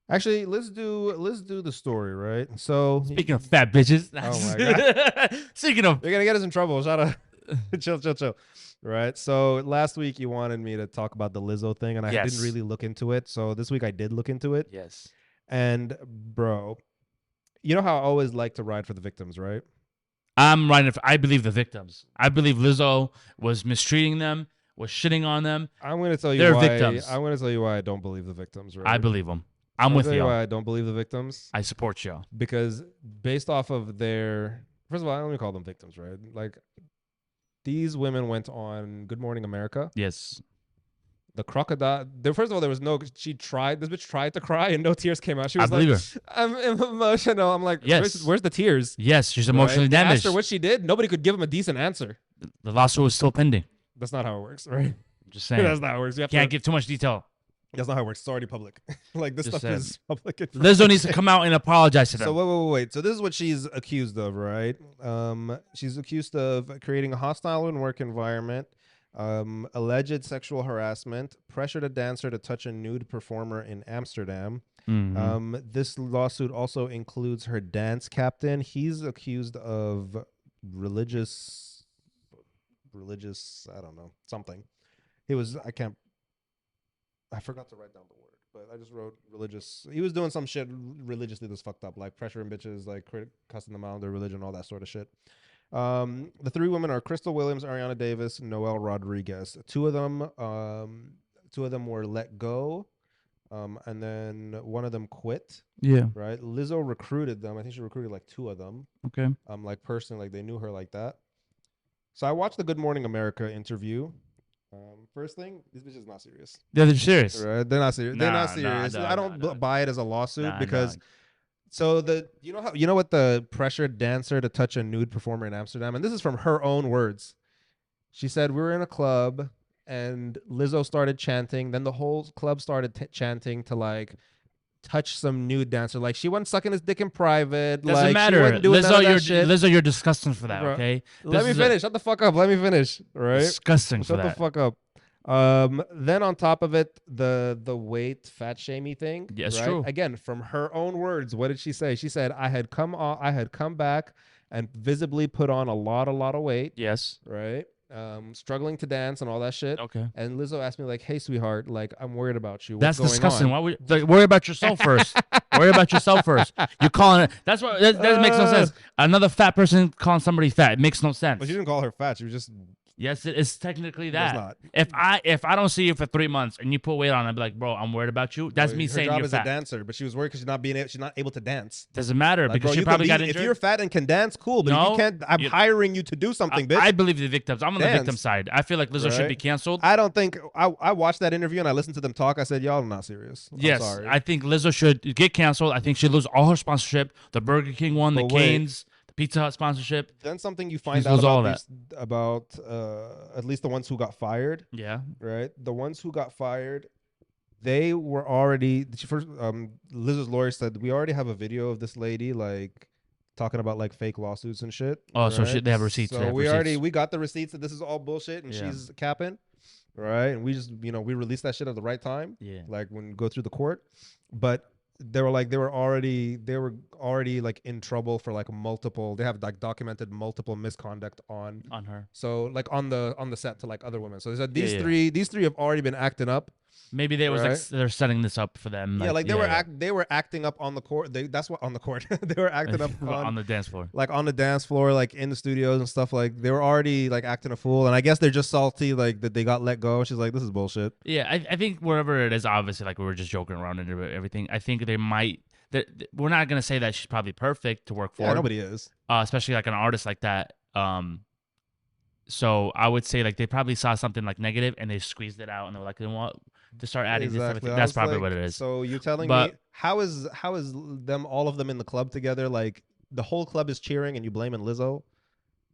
Actually, let's do the story, right? So Speaking of fat bitches. Oh my God. Speaking of, you're gonna get us in trouble. Shut up. chill. Right. So last week you wanted me to talk about the Lizzo thing, and I Yes. didn't really look into it. So this week I did look into it. yes, And bro, you know how I always like to ride for the victims, right? I'm right. I believe the victims. I believe Lizzo was mistreating them, was shitting on them. I'm gonna tell you They're why. victims. I'm gonna tell you why I don't believe the victims. Right. I believe them. I'm I'll with tell you. why I don't believe the victims. I support you. Because based off of first of all, let me call them victims, right? Like these women went on Good Morning America. Yes. The crocodile. First of all, there was no. This bitch tried to cry and no tears came out. She was believe like, "I'm emotional." I'm like, Yes. Where's the tears?" Yes, she's emotionally Right? They damaged. asked her what she did. Nobody could give him a decent answer. The lawsuit is still pending. That's not how it works, right? I'm just saying. That's not how it works. You have Can't to, give too much detail. That's not how it works. It's already public. Like this Just stuff saying. is public. Lizzo needs to come out and apologize to them. So wait. So this is what she's accused of, right? She's accused of creating a hostile work environment, alleged sexual harassment, pressured a dancer to touch a nude performer in Amsterdam. This lawsuit also includes her dance captain. He's accused of religious, I don't know, something. I forgot to write down the word, but I just wrote religious. He was doing some shit religiously that's fucked up, like pressuring bitches, like cussing them out on their religion, all that sort of shit. The three women are Crystal Williams, Ariana Davis, Noelle Rodriguez. Two of them were let go, and then one of them quit. Yeah. Right. Lizzo recruited them. I think she recruited like two of them. Okay. Like personally, like they knew her like that. So I watched the Good Morning America interview. First thing, this bitch is not serious. Yeah, they're serious. Right? They're not serious. They're not serious. I don't buy it as a lawsuit because. So you know what the pressured dancer to touch a nude performer in Amsterdam, and this is from her own words. She said we were in a club and Lizzo started chanting. Then the whole club started chanting to like touch some nude dancer. Like she wasn't sucking his dick in private. Doesn't like, matter. She wasn't doing Lizzo, you're disgusting for that. Bro, Okay. Let me finish. Shut the fuck up. Let me finish. Right. Disgusting for that. Shut the fuck up. Then on top of it, the weight fat shamey thing. Yes, right? true. Again, from her own words, what did she say? She said, I had come back and visibly put on a lot of weight. Yes. Right. Struggling to dance and all that shit. Okay. And Lizzo asked me like, "Hey, sweetheart, like I'm worried about you. That's What's disgusting. going on?" Why would worry about yourself first? Worry about yourself first. You're calling it. That's what that makes no sense. Another fat person calling somebody fat. It makes no sense. But she didn't call her fat. She was just. Yes, it is technically that. Not. If I don't see you for 3 months and you put weight on, I'd be like, bro, I'm worried about you. That's me saying you're fat. Her job is a dancer, but she was worried because she's not able to dance. Doesn't matter like, because bro, she probably got injured. If you're fat and can dance, cool. But if you can't, I'm hiring you to do something, bitch. I believe the victims. I'm on the victim side. I feel like Lizzo should be canceled. I don't think I watched that interview and I listened to them talk. I said, y'all are not serious. Yes, I'm sorry. I think Lizzo should get canceled. I think she'd lose all her sponsorship. The Burger King one, the Canes. Pizza Hut sponsorship. Then something you find out about at least the ones who got fired. Yeah. Right. The ones who got fired, they were already first. Lizzo's lawyer said we already have a video of this lady like talking about like fake lawsuits and shit. Oh, right? So they have receipts. So we got the receipts that this is all bullshit and she's capping. Right. And we just we released that shit at the right time. Yeah. Like when we go through the court, but. They were already like in trouble for like multiple. They have like documented multiple misconduct on her. So like on the set to like other women. So they said these three have already been acting up. Maybe they was like they're setting this up for them. Like, they were acting up on the court. That's what on the court. They were acting up on the dance floor. Like on the dance floor, like in the studios and stuff. Like they were already like acting a fool. And I guess they're just salty like that they got let go. She's like, this is bullshit. Yeah, I think wherever it is, obviously like we were just joking around and everything. I think they might. We're not gonna say that she's probably perfect to work for. Yeah, nobody is. Especially like an artist like that. So I would say like they probably saw something like negative and they squeezed it out and they were like, you know what? To start adding this everything. That's probably what it is. So you're telling me how is them all of them in the club together? Like the whole club is cheering and you blaming Lizzo?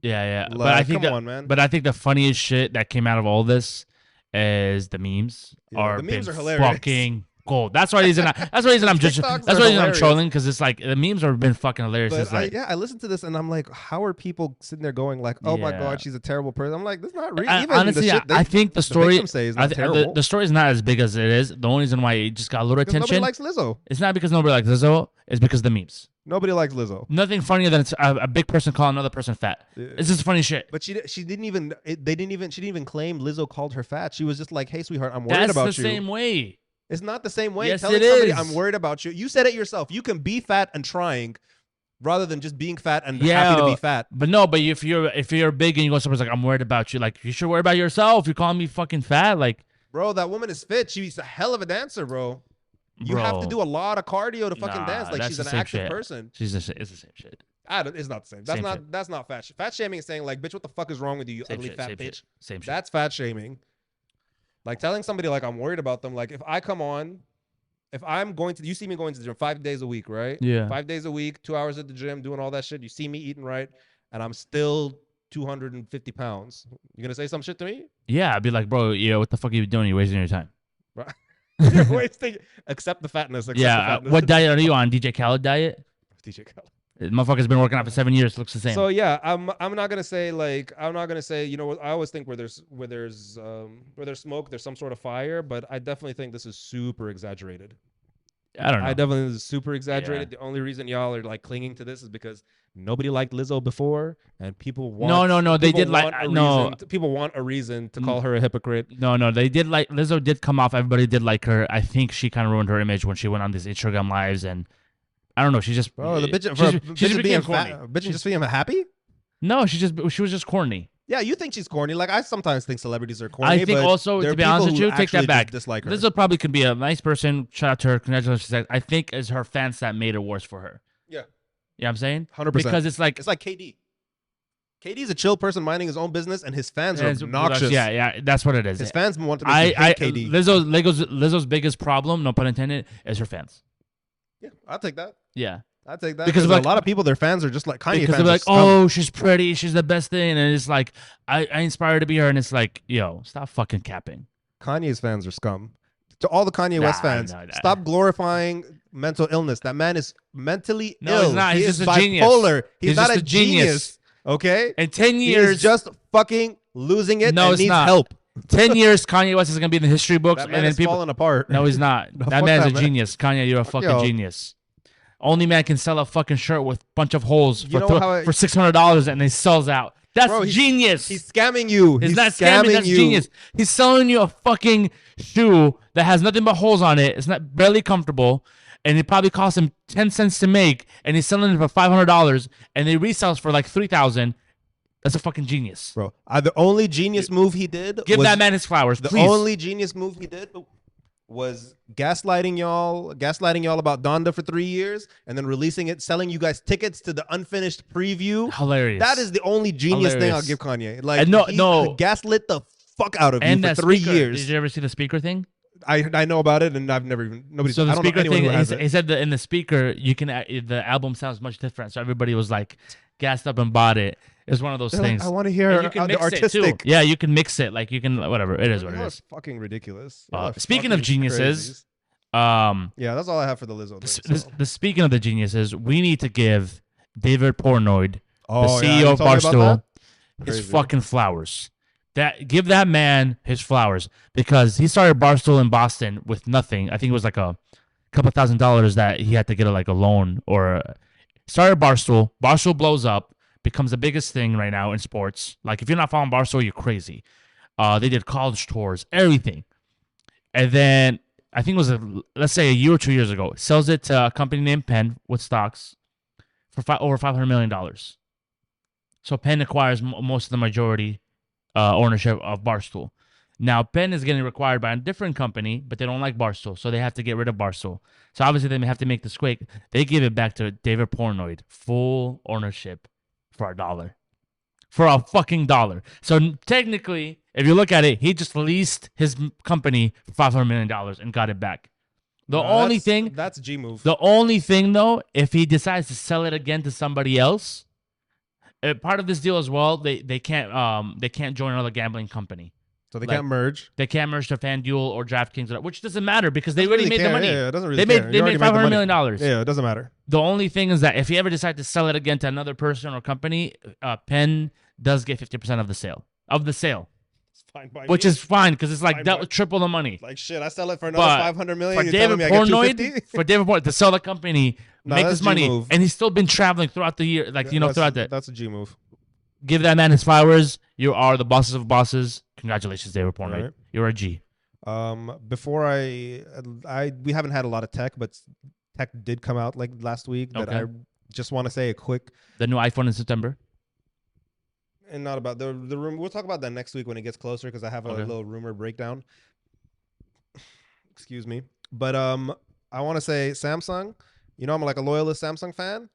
Yeah. Like, but I think come on, man. But I think the funniest shit that came out of all this is the memes. The memes are hilarious. Fucking gold. That's why reason I'm just. That's why reason I'm trolling because it's like the memes have been fucking hilarious. But I listened to this and I'm like, how are people sitting there going like, oh my god, she's a terrible person? I'm like, that's not real. Honestly, I think the story. The story is not as big as it is. The only reason why it just got a little attention. Nobody likes Lizzo. It's not because nobody likes Lizzo. It's because of the memes. Nobody likes Lizzo. Nothing funnier than a big person calling another person fat. It's just funny shit. She didn't even claim Lizzo called her fat. She was just like, hey sweetheart, I'm worried about you. That's the same way. It's not the same way. Yes, Telling it somebody is. I'm worried about you. You said it yourself. You can be fat and trying rather than just being fat and happy to be fat. But if you're big and you go somewhere like I'm worried about you, like you should worry about yourself. You're calling me fucking fat, like bro, that woman is fit. She's a hell of a dancer, bro. You have to do a lot of cardio to fucking dance. Like she's an active person. It's the same shit. It's not the same. That's not fat. Fat shaming is saying like, bitch, what the fuck is wrong with you, ugly fat bitch? Same shit. That's fat shaming. Like telling somebody like I'm worried about them. Like if I'm going to, you see me going to the gym 5 days a week, right? Yeah. 5 days a week, 2 hours at the gym, doing all that shit. You see me eating right, and I'm still 250 pounds. You gonna say some shit to me? Yeah, I'd be like, bro, what the fuck are you doing? You're wasting your time. Right. You're wasting. Accept the fatness. What diet are you on? DJ Khaled diet? DJ Khaled. Motherfucker's been working out for 7 years. Looks the same. So yeah, I'm not gonna say you know what, I always think where there's smoke, there's some sort of fire, but I definitely think this is super exaggerated. I don't know. I definitely think this is super exaggerated. Yeah. The only reason y'all are like clinging to this is because nobody liked Lizzo before, and people want no. They did like people want a reason to call her a hypocrite. No. They did like Lizzo did come off. Everybody did like her. I think she kind of ruined her image when she went on these Instagram lives and. I don't know. She's just the bitch. She's being fat. Bitch just being happy. No, she was just corny. Yeah, you think she's corny. Like I sometimes think celebrities are corny. I think but also, there to are be honest people with you, who take that actually back. just dislike her. Lizzo probably could be a nice person. Shout out to her. Congratulations. I think it's her fans that made it worse for her. Yeah. You know what I'm saying? 100%. Because it's like KD. KD's a chill person minding his own business, and his fans are obnoxious. Yeah, that's what it is. His fans want to make you hate KD. Lizzo's biggest problem, no pun intended, is her fans. Yeah, I'll take that. Yeah. I take that because a lot of people, their fans are just like Kanye because fans. They're like, oh, she's pretty, she's the best thing, and it's like I inspire to be her, and it's like, yo, stop fucking capping. Kanye's fans are scum. To all the Kanye West fans, stop glorifying mental illness. That man is mentally ill. He's not. He's just a bipolar. Genius. He's not a genius. Okay? In 10 years, he's just fucking losing it and needs not. help. 10 years, Kanye West is gonna be in the history books, that man and then is falling apart. No, he's not. That man's a genius. Kanye, you're a fucking genius. Only man can sell a fucking shirt with a bunch of holes for $600 and it sells out. That's genius. He's scamming you. He's not scamming. That's genius. He's selling you a fucking shoe that has nothing but holes on it. It's not barely comfortable, and it probably cost him 10 cents to make, and he's selling it for $500, and it resells for like $3,000. That's a fucking genius, bro. The only genius move he did. Give that man his flowers, please. The only genius move he did was gaslighting y'all about Donda for 3 years, and then releasing it, selling you guys tickets to the unfinished preview. Hilarious. That is the only genius thing I'll give Kanye. Like, no, gaslit the fuck out of you for 3 years. Did you ever see the speaker thing? I know about it, and I've never even nobody. So the speaker thing, he said that in the speaker, you can the album sounds much different. So everybody was like gassed up and bought it. It's one of those things. Like, I want to hear the artistic. Yeah, you can mix it. Like you can whatever. It is what it is. Fucking ridiculous. Speaking of geniuses, yeah, that's all I have for the Lizzo thing. Speaking of the geniuses, we need to give David Portnoy, the CEO of Barstool, his fucking flowers. Give that man his flowers, because he started Barstool in Boston with nothing. I think it was like a couple $1,000s that he had to get like a loan or started Barstool. Barstool blows up, becomes the biggest thing right now in sports. Like if you're not following Barstool, you're crazy. They did college tours, everything. And then I think it was let's say a year or 2 years ago, sells it to a company named Penn with stocks for over $500 million. So Penn acquires most of the majority ownership of Barstool. Now, Penn is getting required by a different company, but they don't like Barstool, so they have to get rid of Barstool. So obviously they have to make this quick. They give it back to David Portnoy, full ownership for $1. For a fucking $1. So technically, if you look at it, he just leased his company for $500 million and got it back. That's a G move. The only thing, though, if he decides to sell it again to somebody else, part of this deal as well, they can't join another gambling company. So they can't merge. They can't merge to FanDuel or DraftKings, which doesn't matter because they already made the money. Yeah, it doesn't really They made $500 million. Yeah, it doesn't matter. The only thing is that if you ever decide to sell it again to another person or company, Penn does get 50% of the sale. It's fine by which is fine because it's like triple the money. Like shit, I sell it for another $500 million. For David Portnoy to sell the company, make this money, and he's still been traveling throughout the year, That's a G move. Give that man his flowers. You are the bosses of bosses. Congratulations, David Portnoy. Right. You're a G. Before we haven't had a lot of tech, but tech did come out like last week. That I just want to say a quick. The new iPhone in September. And not about the rumor. We'll talk about that next week when it gets closer because I have a little rumor breakdown. Excuse me, but I want to say Samsung. You know, I'm like a loyalist Samsung fan.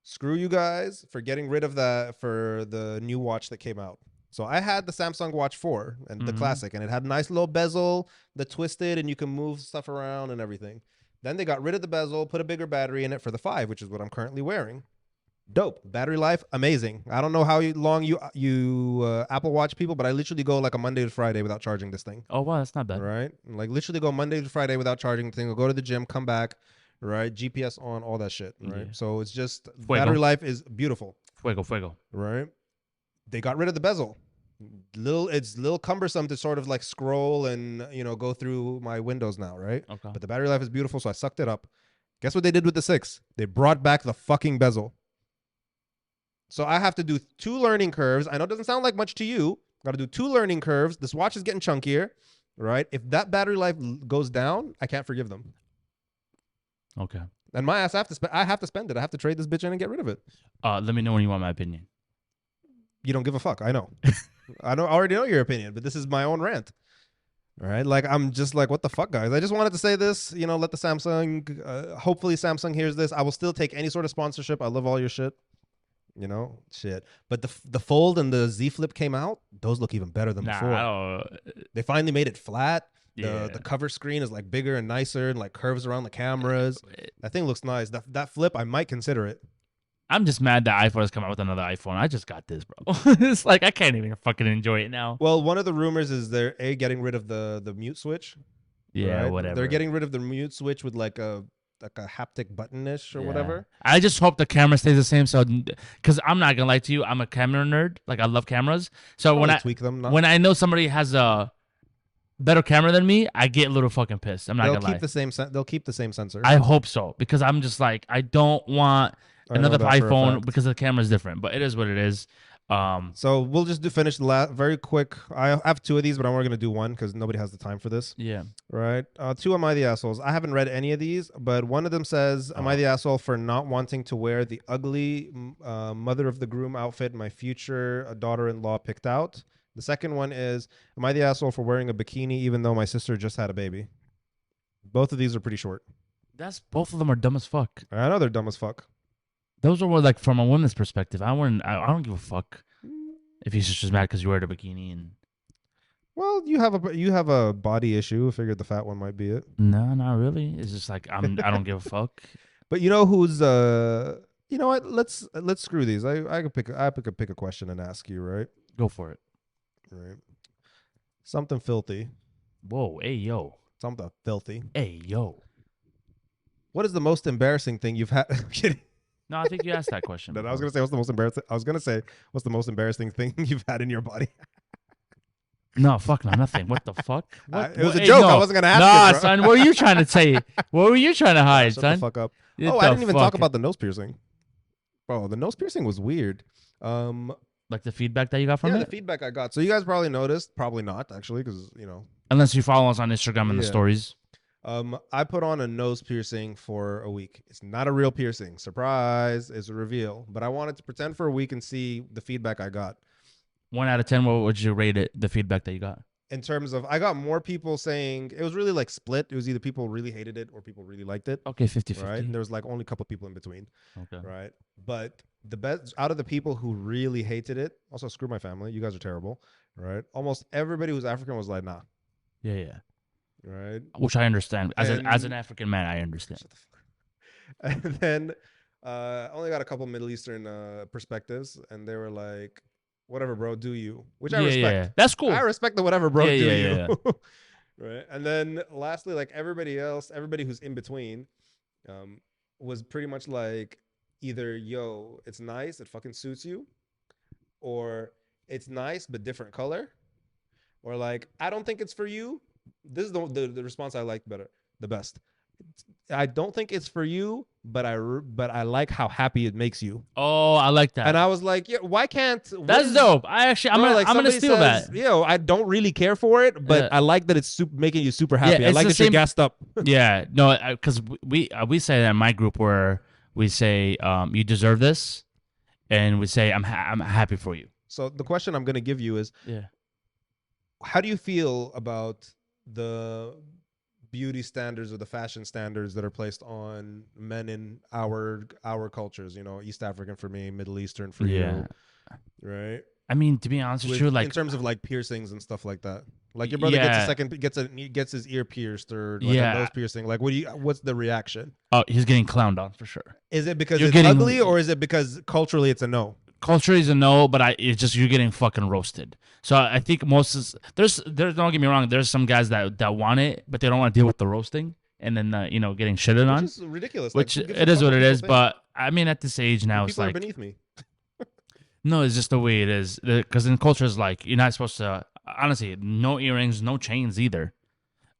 Screw you guys for getting rid of that for the new watch that came out. So I had the Samsung Watch 4 and the classic, and it had a nice little bezel that twisted, and you can move stuff around and everything. Then they got rid of the bezel, put a bigger battery in it for the 5, which is what I'm currently wearing. Dope. Battery life, amazing. I don't know how long you Apple Watch people, but I literally go like a Monday to Friday without charging this thing. Oh, wow, that's not bad. Right? Like literally go Monday to Friday without charging the thing. I'll go to the gym, come back, right? GPS on, all that shit, right? Yeah. So it's just battery life is beautiful. Fuego. Right? They got rid of the bezel. It's a little cumbersome to sort of like scroll and, go through my windows now, right? Okay. But the battery life is beautiful, so I sucked it up. Guess what they did with the 6? They brought back the fucking bezel. So I have to do 2 learning curves. I know it doesn't sound like much to you. Got to do 2 learning curves. This watch is getting chunkier, right? If that battery life goes down, I can't forgive them. Okay. And my ass, I have to spend it. I have to trade this bitch in and get rid of it. Let me know when you want my opinion. You don't give a fuck. I know. I already know your opinion, but this is my own rant. All right, like I'm just like, what the fuck, guys? I just wanted to say this. Let the Samsung. Hopefully, Samsung hears this. I will still take any sort of sponsorship. I love all your shit. Shit. But the Fold and the Z Flip came out. Those look even better than Nah, before. I don't. They finally made it flat. Yeah. The cover screen is like bigger and nicer and like curves around the cameras. That thing looks nice. That flip, I might consider it. I'm just mad that iPhone has come out with another iPhone. I just got this, bro. It's like I can't even fucking enjoy it now. Well, one of the rumors is they're getting rid of the mute switch. Yeah, right? whatever. They're getting rid of the mute switch with like a haptic button-ish or whatever. I just hope the camera stays the same. So, because I'm not gonna lie to you, I'm a camera nerd. Like I love cameras. So when I tweak them, when I know somebody has a better camera than me, I get a little fucking pissed. I'm not gonna lie. They'll keep the same sensor. I hope so, because I'm just like, I don't want another iPhone because the camera is different. But it is what it is. So we'll just finish the last very quick. I have two of these, but I'm only gonna do one because nobody has the time for this. Yeah. Right. Two Am I the Assholes? I haven't read any of these, but one of them says, Am I the asshole for not wanting to wear the ugly mother of the groom outfit my future daughter-in-law picked out? The second one is, am I the asshole for wearing a bikini even though my sister just had a baby? Both of these are pretty short. Both of them are dumb as fuck. I know they're dumb as fuck. Those are more like from a woman's perspective. I don't give a fuck if he's just mad because you wear a bikini and. Well, you have a body issue. I figured the fat one might be it. No, not really. It's just like I don't give a fuck. But you know who's you know what? Let's screw these. I could pick a question and ask you, right? Go for it. Right. Something filthy. Whoa, hey yo. Something filthy. Hey yo. What is the most embarrassing thing you've had? I'm kidding. No, I think you asked that question. I was gonna say what's the most embarrassing. I was gonna say what's the most embarrassing thing you've had in your body. No, fuck no, nothing. What the fuck? It was a joke. No. I wasn't gonna ask. Nah, you, son. What were you trying to say? What were you trying to hide, Shut son? the fuck up. I didn't even talk about the nose piercing. Bro, the nose piercing was weird. Like the feedback that you got from it? The feedback I got. So you guys probably noticed. Probably not, actually, because unless you follow us on Instagram and the stories. I put on a nose piercing for a week. It's not a real piercing. Surprise, it's a reveal. But I wanted to pretend for a week and see the feedback I got. 1 out of 10, what would you rate it, the feedback that you got? In terms of, I got more people saying, it was really like split. It was either people really hated it or people really liked it. Okay, 50-50. Right? And there was like only a couple people in between. Okay. Right? But the best, out of the people who really hated it, also screw my family. You guys are terrible. Right? Almost everybody who's African was like, nah. Yeah. Right? Which I understand. As an African man, I understand. Shut the fuck up. And then I only got a couple Middle Eastern perspectives, and they were like, whatever, bro, do you. Which I respect. Yeah. That's cool. I respect the whatever, bro, do you. Yeah. Right? And then lastly, like everybody else, everybody who's in between was pretty much like either, yo, it's nice, it fucking suits you, or it's nice but different color, or like, I don't think it's for you. This is the response I liked the best. I don't think it's for you, but I like how happy it makes you. Oh, I like that. And I was like, yeah, why can't? That's dope. I'm gonna steal that. Yo, I don't really care for it, but I like that it's making you super happy. I like that you're gassed up. Yeah, no, because we say that in my group where we say you deserve this, and we say I'm happy for you. So the question I'm gonna give you is, how do you feel about the beauty standards or the fashion standards that are placed on men in our cultures? East African for me, Middle Eastern for you, right? I mean, to be honest with you, like in terms of like piercings and stuff like that. Like your brother gets his ear pierced or like a nose piercing. Like, what's the reaction? Oh, he's getting clowned on for sure. Is it because it's ugly, or is it because culturally it's a no? Culture is a no, but it's just you're getting fucking roasted. So I think there's don't get me wrong, there's some guys that want it, but they don't want to deal with the roasting and then getting shitted on. Which is ridiculous. Which it is what it is. But I mean, at this age now, it's like people are beneath me. No, it's just the way it is. Because in culture is like you're not supposed to. Honestly, no earrings, no chains either.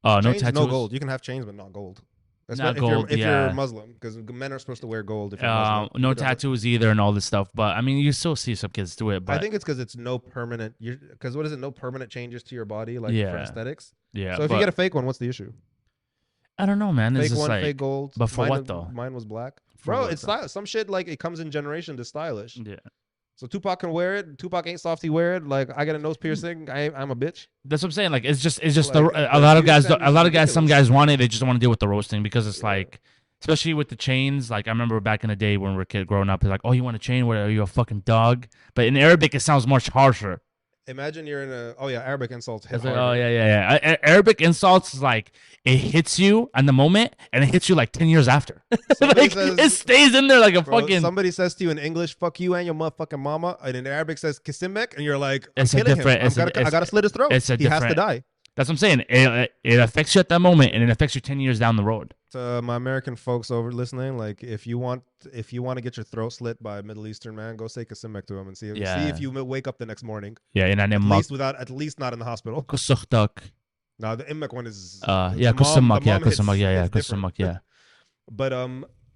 No tattoos, no gold. You can have chains, but not gold. If you're Muslim, because men are supposed to wear gold if you're Muslim. No tattoos either and all this stuff. But I mean, you still see some kids do it. But I think it's because it's no permanent. Because what is it? No permanent changes to your body, like for aesthetics. Yeah. So if you get a fake one, what's the issue? I don't know, man. Fake one, fake gold. But for what though? Mine was black. Bro, it's some shit like it comes in generation to stylish. Yeah. So Tupac can wear it. Tupac ain't soft. He wear it. Like I get a nose piercing. I'm a bitch. That's what I'm saying. Like it's just Like, a lot of beauty guys, standards a is lot of guys, some ridiculous. guys want it. They just don't want to deal with the roasting because it's Yeah. like, especially with the chains. Like I remember back in the day when we were kid growing up, it's like, oh, you want a chain? What are you, a fucking dog? But in Arabic, it sounds much harsher. Imagine you're in a. Oh yeah, Arabic insults hit It's like, harder. oh yeah. Arabic insults is like it hits you in the moment and it hits you like 10 years after. Somebody Like says, it stays in there like a bro, fucking. somebody says to you in English, "Fuck you and your motherfucking mama," and in Arabic says "Kisimek," and you're like, "I'm It's a killing him. different. I gotta slit his throat. It's a He has to different. die." That's what I'm saying. It affects you at that moment and it affects you 10 years down the road. To my American folks over listening, like if you want to get your throat slit by a Middle Eastern man, go say Kisimek to him and see if you wake up the next morning. Yeah, and then At least not in the hospital. Kusukhtak. Now the Imek one is Yeah, Kusumak. Yeah, Kusumak. Yeah, it's different. Kusumak. Yeah. But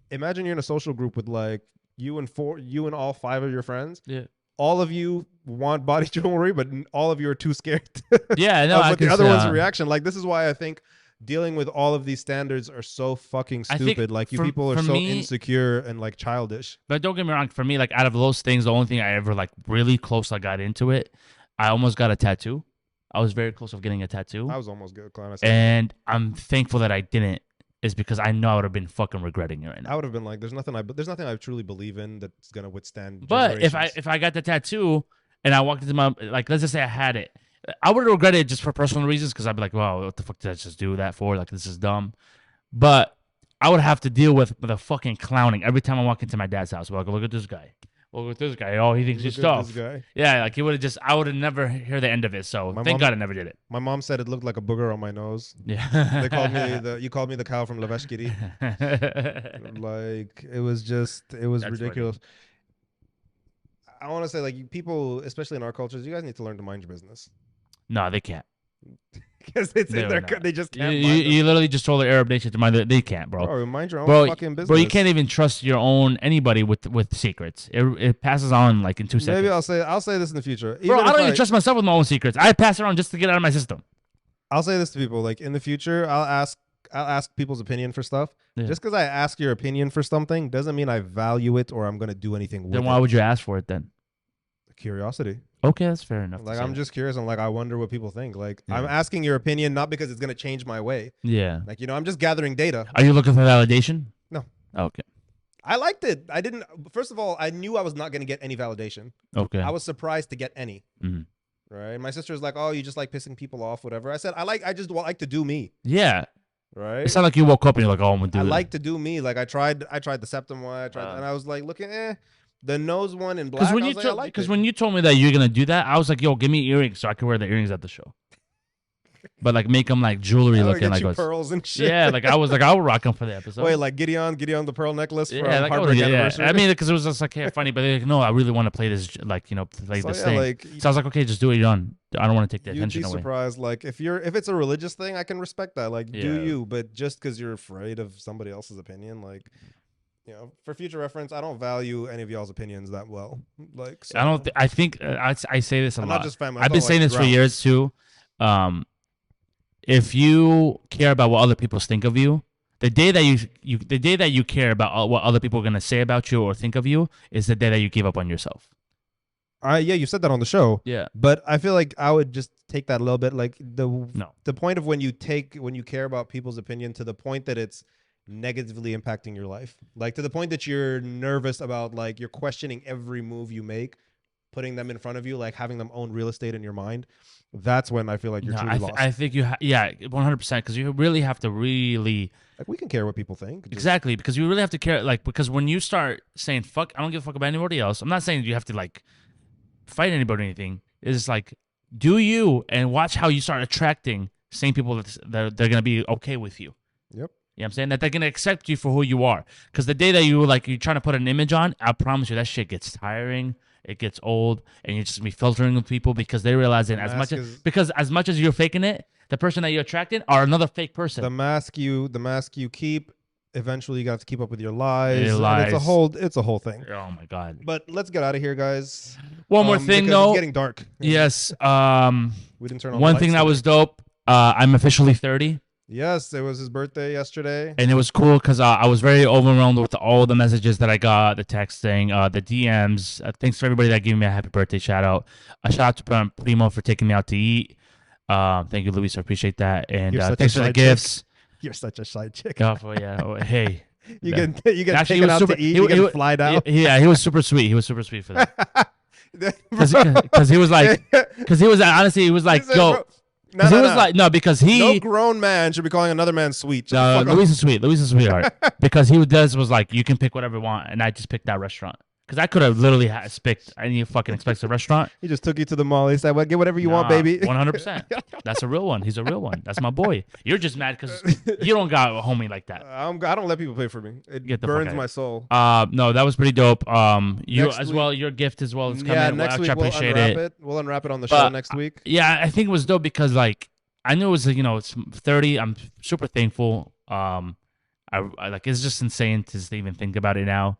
imagine you're in a social group with like you and all 5 of your friends. Yeah. All of you want body jewelry, but all of you are too scared. Yeah, no, but the other one's reaction. Like this is why I think dealing with all of these standards are so fucking stupid. Like you people are so insecure and like childish. But don't get me wrong. For me, like out of those things, the only thing I ever like really close I got into it, I almost got a tattoo. I was very close of getting a tattoo. I was almost good, and I'm thankful that I didn't. Is because I know I would have been fucking regretting it right now. I would have been like, there's nothing I truly believe in that's gonna withstand. But if I got the tattoo and I walked into my, like, let's just say I had it, I would regret it just for personal reasons because I'd be like, wow, what the fuck did I just do that for? Like, this is dumb. But I would have to deal with the fucking clowning every time I walk into my dad's house. Like, look at this guy. Look at this guy. Oh, he thinks he's tough. Yeah, like he would have just. I would have never hear the end of it. So thank God I never did it. My mom said it looked like a booger on my nose. Yeah, they called me you called me the cow from Laveshkiri. Like it was That's ridiculous. Funny. I want to say like people, especially in our cultures, you guys need to learn to mind your business. No, they can't. Because it's in their, they just can't. You literally just told the Arab nation to mind. They can't, bro. Bro, mind your own fucking business. Bro, you can't even trust your own anybody with secrets. It passes on like in 2 seconds. Maybe I'll say this in the future. Bro, I don't even trust myself with my own secrets. I pass it on just to get out of my system. I'll say this to people like in the future. I'll ask people's opinion for stuff. Yeah. Just because I ask your opinion for something doesn't mean I value it or I'm gonna do anything with it. Then why would you ask for it then? Curiosity. Okay, that's fair enough. Like I'm just curious. I'm like, I wonder what people think. Like I'm asking your opinion not because it's gonna change my way. Yeah. Like I'm just gathering data. Are you looking for validation? No. Okay. I liked it. I didn't. First of all, I knew I was not gonna get any validation. Okay. I was surprised to get any. Mm-hmm. Right. My sister's like, oh, you just like pissing people off, whatever. I said, I just like to do me. Yeah. Right. It's not like you woke up and you're like, oh, I'm gonna do it. I like to do me. Like I tried the septum one. And I was like looking, the nose one in black. Because when you told me that you're gonna do that, I was like, yo, give me earrings so I can wear the earrings at the show. But like make them like jewelry looking, like pearls and shit. Yeah, like I was like, I would rock them for the episode. Wait, like Gideon the pearl necklace from like Heartbreak Anniversary. Yeah. I mean, because it was just like, funny, but they're like, no, I really want to play this, like play this thing. Like, so I was like, okay, just do it. You're on. I don't want to take the attention away. You'd be surprised. Like if it's a religious thing, I can respect that. Like do you? But just because you're afraid of somebody else's opinion, like. For future reference, I don't value any of y'all's opinions that well. Like, so. I don't. I think I say this a lot. Not just family. I've been saying this for years too. If you care about what other people think of you, the day that you care about what other people are gonna say about you or think of you is the day that you give up on yourself. Yeah, you said that on the show. Yeah, but I feel like I would just take that a little bit. Like the point of when you care about people's opinion to the point that it's negatively impacting your life, like to the point that you're nervous about, like you're questioning every move you make, putting them in front of you, like having them own real estate in your mind. That's when I feel like you're truly lost. I think 100%, because you really have to like we can care what people think. Exactly, because you really have to care, like, because when you start saying fuck, I don't give a fuck about anybody else. I'm not saying you have to like fight anybody or anything. It's like do you and watch how you start attracting same people that they're gonna be okay with you. Yep. You know what I'm saying? That they're going to accept you for who you are. Because the day that you're trying to put an image on, I promise you that shit gets tiring. It gets old. And you're just going to be filtering with people because they realize that as much as you're faking it, the person that you're attracting are another fake person. The mask you keep, eventually you got to keep up with your lies. It's a whole thing. Oh, my God. But let's get out of here, guys. One more thing, though. It's getting dark. Yes. We didn't turn on one thing that was dope, I'm officially 30. Yes, it was his birthday yesterday. And it was cool because I was very overwhelmed with all the messages that I got, the texting, the DMs. Thanks for everybody that gave me a happy birthday shout out. A shout out to Primo for taking me out to eat. Thank you, Luis. I appreciate that. And thanks for the gifts. You're such a shy chick. Oh, yeah. Oh, hey. You get taken out to eat. You get flied out. Yeah, he was super sweet. He was super sweet for that. Because he was like, honestly, he was like, yo. Because he was like, no, because no grown man should be calling another man sweet. Luis is sweet. Luis is a sweetheart. Because he was like, you can pick whatever you want, and I just picked that restaurant. Because I could have literally picked any fucking expensive restaurant. He just took you to the mall. He said, well, get whatever you want, baby. 100%. That's a real one. He's a real one. That's my boy. You're just mad because you don't got a homie like that. I don't let people pay for me. It burns my soul. No, that was pretty dope. You next as week, well. Your gift as well is coming. Next week I appreciate it. We'll unwrap it on the show next week. Yeah, I think it was dope because like I knew it was it's 30. I'm super thankful. I like it's just insane to even think about it now.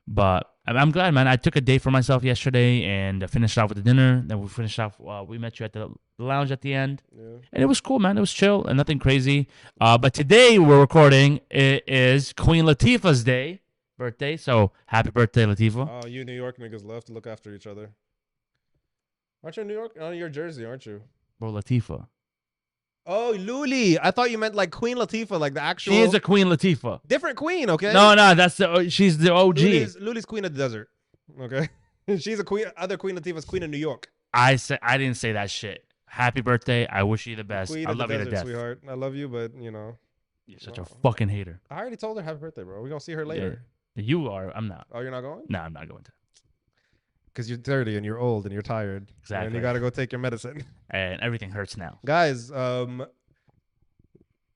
But I'm glad, man. I took a day for myself yesterday and finished off with the dinner. Then we finished off. We met you at the lounge at the end, and it was cool, man. It was chill and nothing crazy. But today we're recording. It is Queen Latifah's birthday. So happy birthday, Latifah. Oh, you New York niggas love to look after each other. Aren't you in New York? Oh, you're Jersey, aren't you? Bro, Latifah. Oh, Luli. I thought you meant like Queen Latifah, like the actual. She is a Queen Latifah. Different queen, okay? No, that's she's the OG. Luli's Queen of the Desert, okay? She's a queen. Other Queen Latifah's Queen of New York. I didn't say that shit. Happy birthday. I wish you the best. I love you to death. Sweetheart. I love you, but you're such a fucking hater. I already told her happy birthday, bro. We're going to see her later. Yeah. You are. I'm not. Oh, you're not going? No, I'm not going to. Because you're 30 and you're old and you're tired. Exactly. And you got to go take your medicine. And everything hurts now. Guys,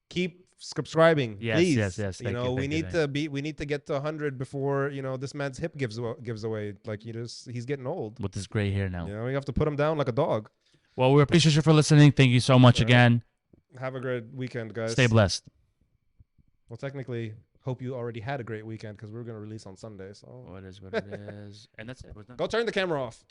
keep subscribing, please. Yes. We need to get to 100 before this man's hip gives away. Like he's getting old with this gray hair now. We have to put him down like a dog. Well, we appreciate you for listening. Thank you so much again. Have a great weekend, guys. Stay blessed. Well, technically, hope you already had a great weekend because we're gonna release on Sunday. So what it is, and that's it. Go turn the camera off.